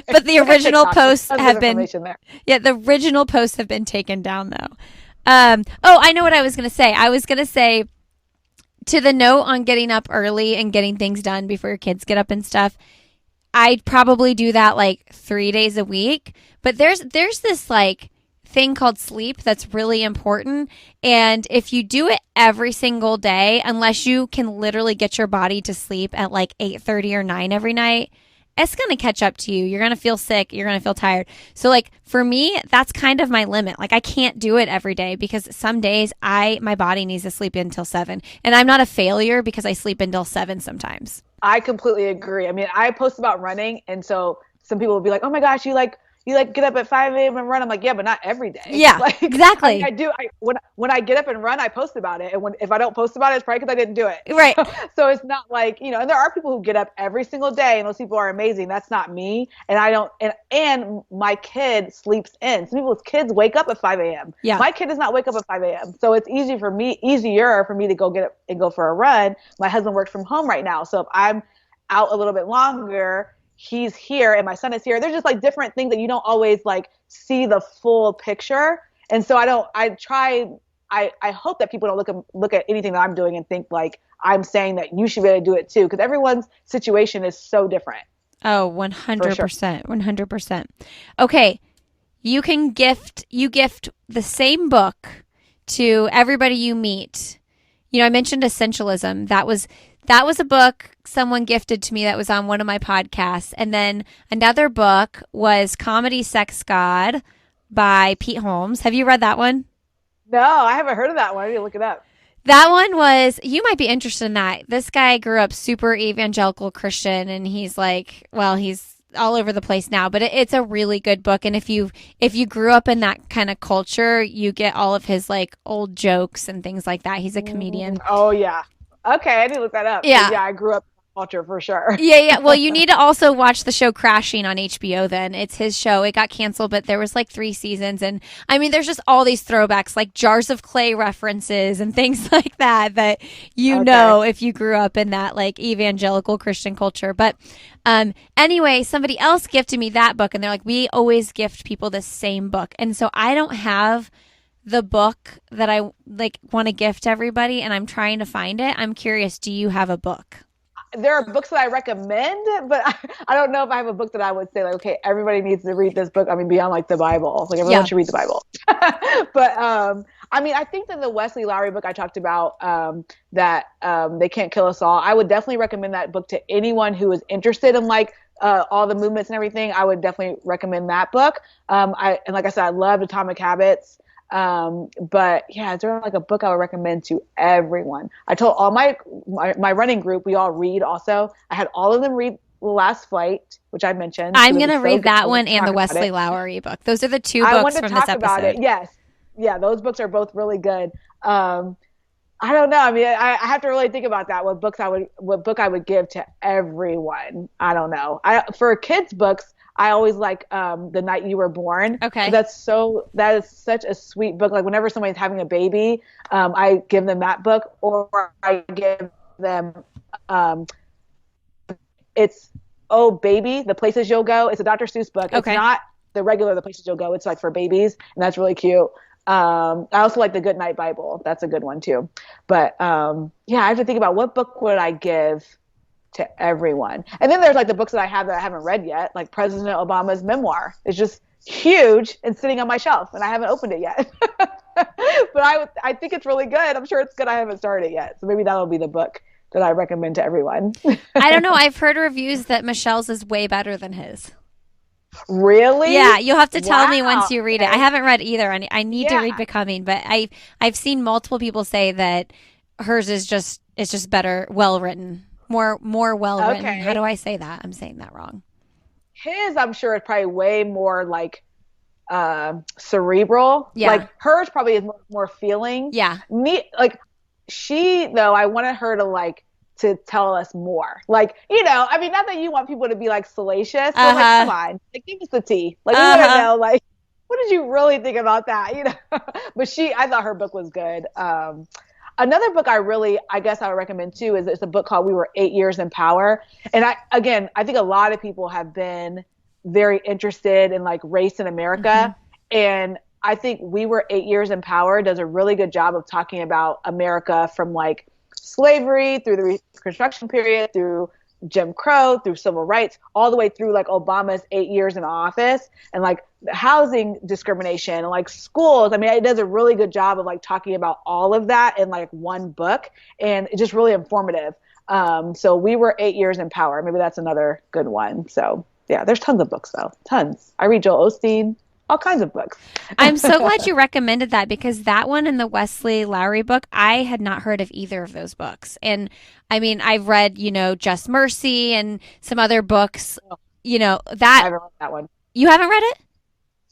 But the original posts have been, the original posts have been taken down, though. I know what I was going to say. I was going to say, to the note on getting up early and getting things done before your kids get up and stuff, I'd probably do that like 3 days a week. But there's this like thing called sleep that's really important. And if you do it every single day, unless you can literally get your body to sleep at like 8:30 or 9 every night, it's going to catch up to you. You're going to feel sick. You're going to feel tired. So like for me, that's kind of my limit. Like I can't do it every day, because some days my body needs to sleep until 7. And I'm not a failure because I sleep until 7 sometimes. I completely agree. I mean, I post about running, and so some people will be like, "Oh my gosh, you get up at 5 a.m. and run." I'm like, yeah, but not every day. Yeah, like, exactly. I do. When I get up and run, I post about it. And if I don't post about it, it's probably because I didn't do it. Right. So it's not like, and there are people who get up every single day, and those people are amazing. That's not me. And I don't, and my kid sleeps in. Some people's kids wake up at 5 a.m. Yeah. My kid does not wake up at 5 a.m. So it's easier for me to go get up and go for a run. My husband works from home right now. So if I'm out a little bit longer, he's here and my son is here. There's just like different things that you don't always like see the full picture. And so I hope that people don't look at anything that I'm doing and think like I'm saying that you should be able to do it too, because everyone's situation is so different. Oh, 100%. 100%. Okay. You gift the same book to everybody you meet. I mentioned Essentialism. That was a book someone gifted to me that was on one of my podcasts. And then another book was Comedy Sex God by Pete Holmes. Have you read that one? No, I haven't heard of that one. I need to look it up. That one was, you might be interested in that. This guy grew up super evangelical Christian, and he's like, well, he's all over the place now, but it's a really good book. And if you grew up in that kind of culture, you get all of his like old jokes and things like that. He's a comedian. Oh yeah. Okay, I need to look that up. Yeah. Yeah, I grew up in culture for sure. Yeah. Well, you need to also watch the show Crashing on HBO then. It's his show. It got canceled, but there was like 3 seasons. And I mean, there's just all these throwbacks, like Jars of Clay references and things like that if you grew up in that like evangelical Christian culture. But anyway, somebody else gifted me that book, and they're like, we always gift people the same book. And so I don't have the book that I like want to gift everybody, and I'm trying to find it. I'm curious, do you have a book? There are books that I recommend, but I don't know if I have a book that I would say like, okay, everybody needs to read this book. I mean, beyond like the Bible, like everyone should read the Bible. But I mean, I think that the Wesley Lowery book I talked about, that They Can't Kill Us All, I would definitely recommend that book to anyone who is interested in like all the movements and everything. I would definitely recommend that book. And like I said, I loved Atomic Habits. But yeah, is there like a book I would recommend to everyone? I told all my running group, we all read also. I had all of them read The Last Flight, which I mentioned. I'm going to read that one and the Wesley Lowery book. Those are the 2 books from this episode. About it. Yes. Yeah, those books are both really good. I don't know. I mean, I have to really think about that. What book I would give to everyone. I don't know. For kids' books, I always like The Night You Were Born. Okay. That is such a sweet book. Like whenever somebody's having a baby, I give them that book, or I give them it's Oh Baby, The Places You'll Go. It's a Dr. Seuss book. Okay. It's not the regular The Places You'll Go. It's like for babies, and that's really cute. I also like the Good Night Bible. That's a good one too. But yeah, I have to think about what book would I give to everyone. And then there's like the books that I haven't read yet, like President Obama's memoir. It's just huge and sitting on my shelf, and I haven't opened it yet. But I think it's really good. I'm sure it's good. I haven't started it yet, so maybe that'll be the book that I recommend to everyone. I don't know. I've heard reviews that Michelle's is way better than his. Really? Yeah, you'll have to tell me once Wow. you read it. I Okay. haven't read either. I need to Yeah. read Becoming, but I've seen multiple people say that hers is just it's just better, well written, more well written. How Okay. do I say that? I'm saying that wrong. His, I'm sure, is probably way more like cerebral. Yeah, Like hers probably is more feeling. yeah. Me, like she though, I wanted her to like to tell us more. Like, I mean, not that you want people to be like salacious, but Uh like, come huh. on, like give us the tea. Like we Uh want to huh. know, like, what did you really think about that? But I thought her book was good. Another book I guess I would recommend too is it's a book called We Were 8 Years in Power. And I think a lot of people have been very interested in like race in Hmm. America. And I think We Were 8 Years in Power does a really good job of talking about America from like slavery through the Reconstruction period, through Jim Crow, through civil rights, all the way through like Obama's 8 years in office and like housing discrimination and like schools. I mean, it does a really good job of like talking about all of that in like one book, and it's just really informative. So We Were 8 Years in Power. Maybe that's another good one. So yeah, there's tons of books though. Tons. I read Joel Osteen, all kinds of books. I'm so glad you recommended that because that one and the Wesley Lowery book, I had not heard of either of those books. And I mean, I've read, Just Mercy and some other books, I that haven't read that one. you haven't read it?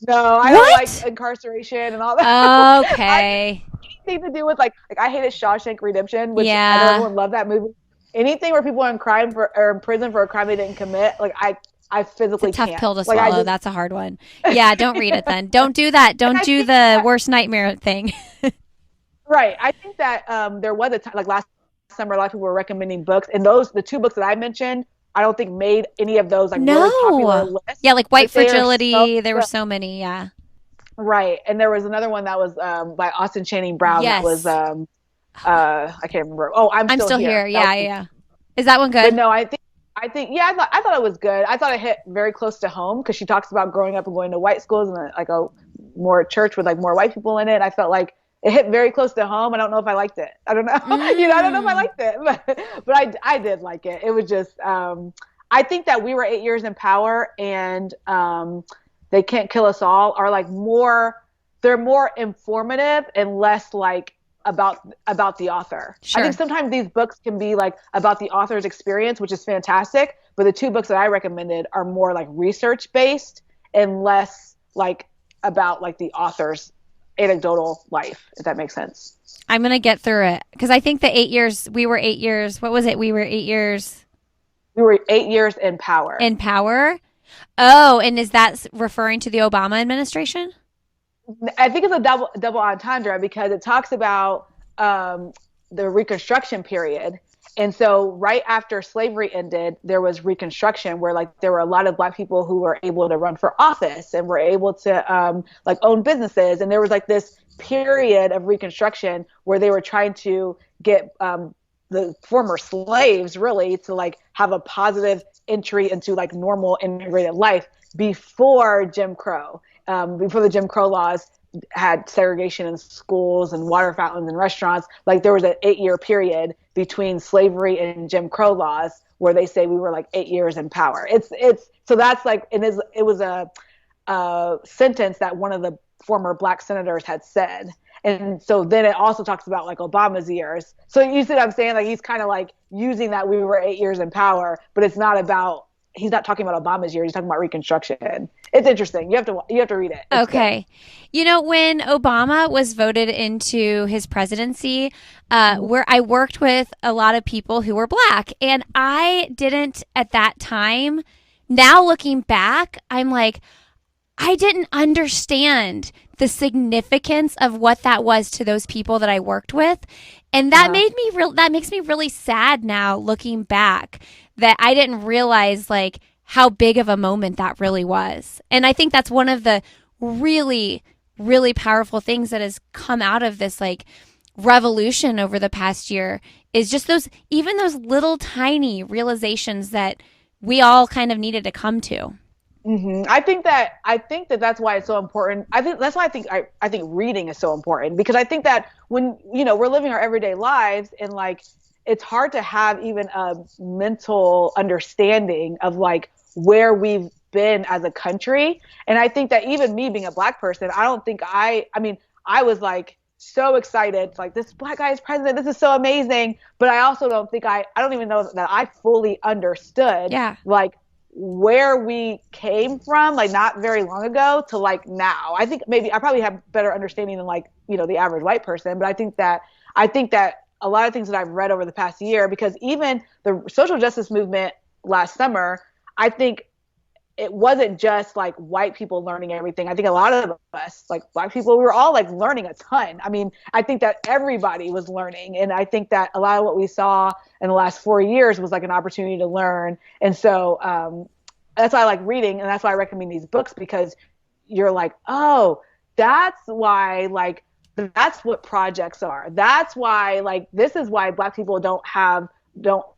No, I don't like What? incarceration and all that. I Okay. anything to do with like I hated Shawshank Redemption, which I know Yeah. everyone loved that movie. Anything where people are in crime for or in prison for a crime they didn't commit, like I It's a physically tough can't. pill to Like I swallow. just That's a hard one. Yeah, don't read it then. Don't do that. and Don't I do think the that worst nightmare thing. right. I think that there was a time like last summer a lot of people were recommending books, and the two books that I mentioned, I don't think made any of those like really popular No. lists, Yeah, like White but they are so Fragility. There were good. so many. Yeah. Right. And there was another one that was by Austin Channing Brown that was Yes. I can't remember. Oh, I'm I'm Still still here. Here. That Yeah, yeah, was, yeah. Is that one but good? no, I think yeah, I thought it was good. I thought it hit very close to home because she talks about growing up and going to white schools and like a more church with like more white people in it. I felt like it hit very close to home. I don't know if I liked it. I don't know. I don't know if I Mm. liked it, but I did like it. It was just I think that We Were 8 Years in Power and They Can't Kill Us All are like they're more informative and less like about the author. I think Sure. sometimes these books can be like about the author's experience, which is fantastic, but the two books that I recommended are more like research based and less like about like the author's anecdotal life, if that makes sense. I'm gonna get through it because I think the 8 years we were 8 years. What was it? We were 8 years We Were 8 Years in Power. in power. Oh, and is that referring to the Obama administration? I think it's a double entendre because it talks about the Reconstruction period. And so right after slavery ended, there was Reconstruction where like there were a lot of Black people who were able to run for office and were able to like own businesses. And there was like this period of Reconstruction where they were trying to get the former slaves really to like have a positive entry into like normal integrated life before Jim Crow, before the Jim Crow laws had segregation in schools and water fountains and restaurants. Like there was an 8 year period between slavery and Jim Crow laws where they say we were like 8 years in power. It's so that's like it was a sentence that one of the former Black senators had said. And so then it also talks about like Obama's years. So you see what I'm saying? Like he's kind of like using that We Were 8 years in power, but it's not about he's not talking about Obama's years. He's talking about Reconstruction. It's interesting. You have to read it. It's good. Okay. When Obama was voted into his presidency, where I worked with a lot of people who were Black, and I didn't at that time. Now looking back, I'm like, I didn't understand the significance of what that was to those people that I worked with. And that Uh-huh. that makes me really sad now looking back that I didn't realize like how big of a moment that really was. And I think that's one of the really really powerful things that has come out of this like revolution over the past year is just those little tiny realizations that we all kind of needed to come to. I think that that's why it's so important. I think that's why I think reading is so important because I think that when we're living our everyday lives and like it's hard to have even a mental understanding of like where we've been as a country. And I think that even me being a Black person, I don't think I mean, I was like so excited, like this Black guy is president. This is so amazing. But I also don't think I don't even know that I fully understood Yeah. like where we came from, like not very long ago to like now. I think maybe I probably have better understanding than like, the average white person. But I think that a lot of things that I've read over the past year, because even the social justice movement last summer, I think it wasn't just like white people learning everything. I think a lot of us, like Black people, we were all like learning a ton. I mean, I think that everybody was learning. And I think that a lot of what we saw in the last 4 years was like an opportunity to learn. And so that's why I like reading. And that's why I recommend these books, because you're like, oh, that's why, like, that's what projects are. That's why, like, this is why Black people don't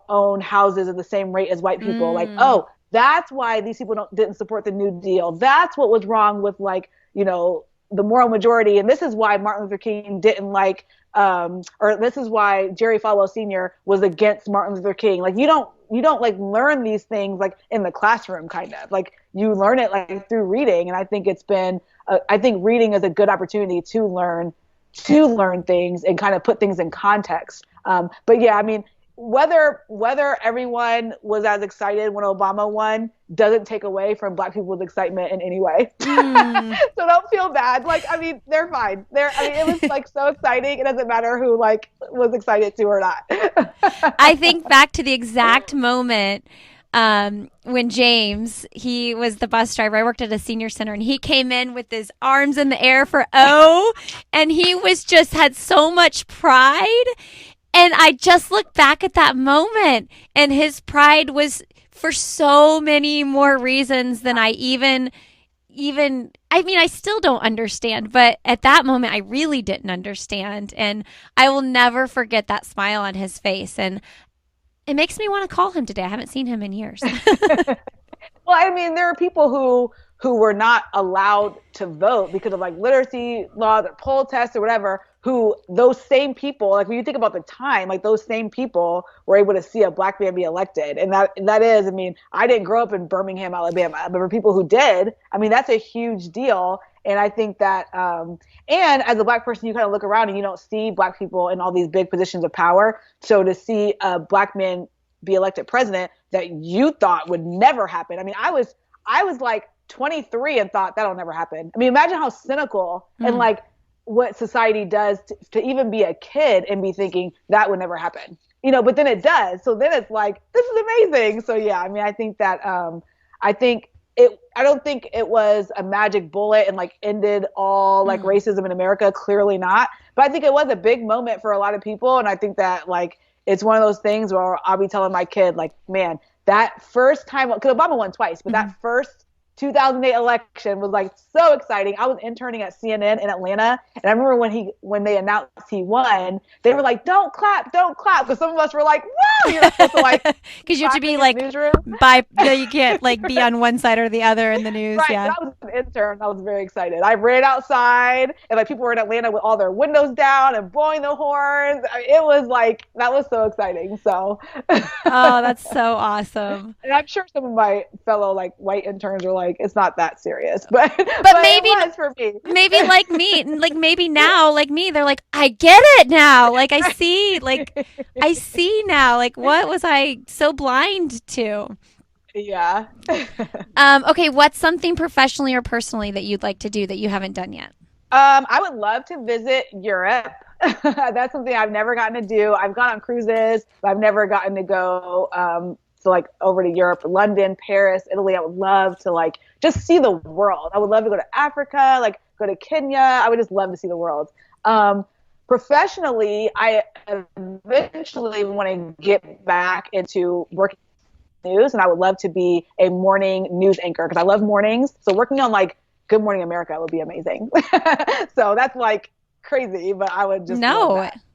own houses at the same rate as white people. Like, oh, that's why these people didn't support the New Deal. That's what was wrong with like, the moral majority. And this is why Martin Luther King didn't like, or this is why Jerry Falwell Sr. was against Martin Luther King. Like you don't like learn these things like in the classroom, kind of like you learn it like through reading. And I think I think reading is a good opportunity to learn things and kind of put things in context. But yeah, I mean, whether everyone was as excited when Obama won doesn't take away from Black people's excitement in any way. So don't feel bad. Like, I mean, they're fine. It was like so exciting. It doesn't matter who like was excited to or not. I think back to the exact moment when James, he was the bus driver. I worked at a senior center, and he came in with his arms in the air for O, and he was just had so much pride. And I just look back at that moment, and his pride was for so many more reasons than I even, I mean, I still don't understand, but at that moment, I really didn't understand. And I will never forget that smile on his face. And it makes me want to call him today. I haven't seen him in years. Well, I mean, there are people who were not allowed to vote because of like literacy laws or poll tests or whatever, who those same people, like when you think about the time, like those same people were able to see a Black man be elected. And that is, I mean, I didn't grow up in Birmingham, Alabama, but for people who did, I mean, that's a huge deal. And I think that, and as a Black person, you kind of look around and you don't see Black people in all these big positions of power. So to see a Black man be elected president that you thought would never happen. I mean, I was like 23 and thought that'll never happen. I mean, imagine how cynical and like what society does to even be a kid and be thinking that would never happen, but then it does. So then it's like, this is amazing. So yeah, I mean, I think that, I don't think it was a magic bullet and like ended all like racism in America. Clearly not. But I think it was a big moment for a lot of people. And I think that like, it's one of those things where I'll be telling my kid, like, man, that first time, because Obama won twice, but that first 2008 election was like so exciting. I was interning at CNN in Atlanta, and I remember when they announced he won, they were like, "Don't clap," because some of us were like, "Whoa!" You're supposed to like, because you have to be like you can't like be on one side or the other in the news. Right. Yeah, I was an intern. I was very excited. I ran outside, and like people were in Atlanta with all their windows down and blowing the horns. I mean, it was like that was so exciting. So, oh, that's so awesome. And I'm sure some of my fellow like white interns are like, it's not that serious, but maybe it was for me. Maybe like me, like maybe now, like me, they're like, I get it now. Like I see now. Like what was I so blind to? Yeah. Okay. What's something professionally or personally that you'd like to do that you haven't done yet? I would love to visit Europe. That's something I've never gotten to do. I've gone on cruises, but I've never gotten to go, so like over to Europe, London, Paris, Italy. I would love to like just see the world. I would love to go to Africa, like go to Kenya. I would just love to see the world. Professionally, I eventually want to get back into working news, and I would love to be a morning news anchor because I love mornings. So working on like Good Morning America would be amazing. So that's like crazy, but I would just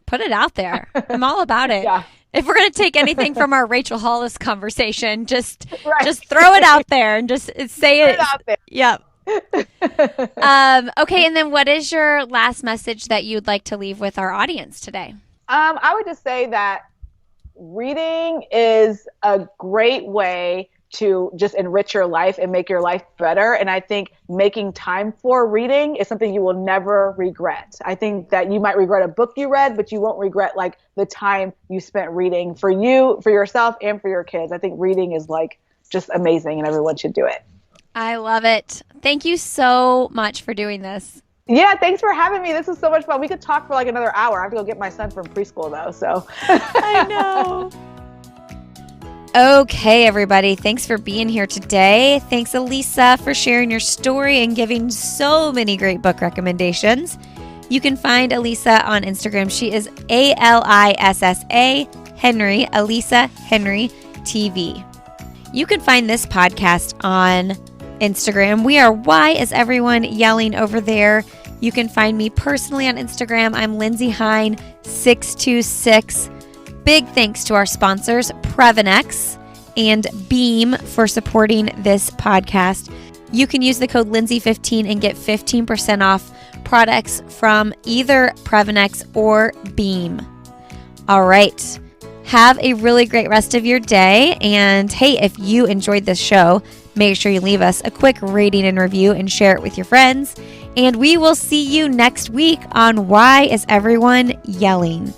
put it out there. I'm all about it. Yeah. If we're going to take anything from our Rachel Hollis conversation, just throw it out there and just say it. Out there. Yep. Okay. And then what is your last message that you'd like to leave with our audience today? I would just say that reading is a great way to just enrich your life and make your life better. And I think making time for reading is something you will never regret. I think that you might regret a book you read, but you won't regret like the time you spent reading for you, for yourself, and for your kids. I think reading is like just amazing and everyone should do it. I love it. Thank you so much for doing this. Yeah, thanks for having me. This was so much fun. We could talk for like another hour. I have to go get my son from preschool though, so. I know. Okay, everybody. Thanks for being here today. Thanks, Alissa, for sharing your story and giving so many great book recommendations. You can find Alissa on Instagram. She is Alissa Henry, Alissa Henry TV. You can find this podcast on Instagram. We are Why Is Everyone Yelling over there. You can find me personally on Instagram. I'm Lindsay Hein 626. Big thanks to our sponsors, Previnex and Beam, for supporting this podcast. You can use the code Lindsay15 and get 15% off products from either Previnex or Beam. All right. Have a really great rest of your day. And hey, if you enjoyed this show, make sure you leave us a quick rating and review and share it with your friends. And we will see you next week on Why Is Everyone Yelling?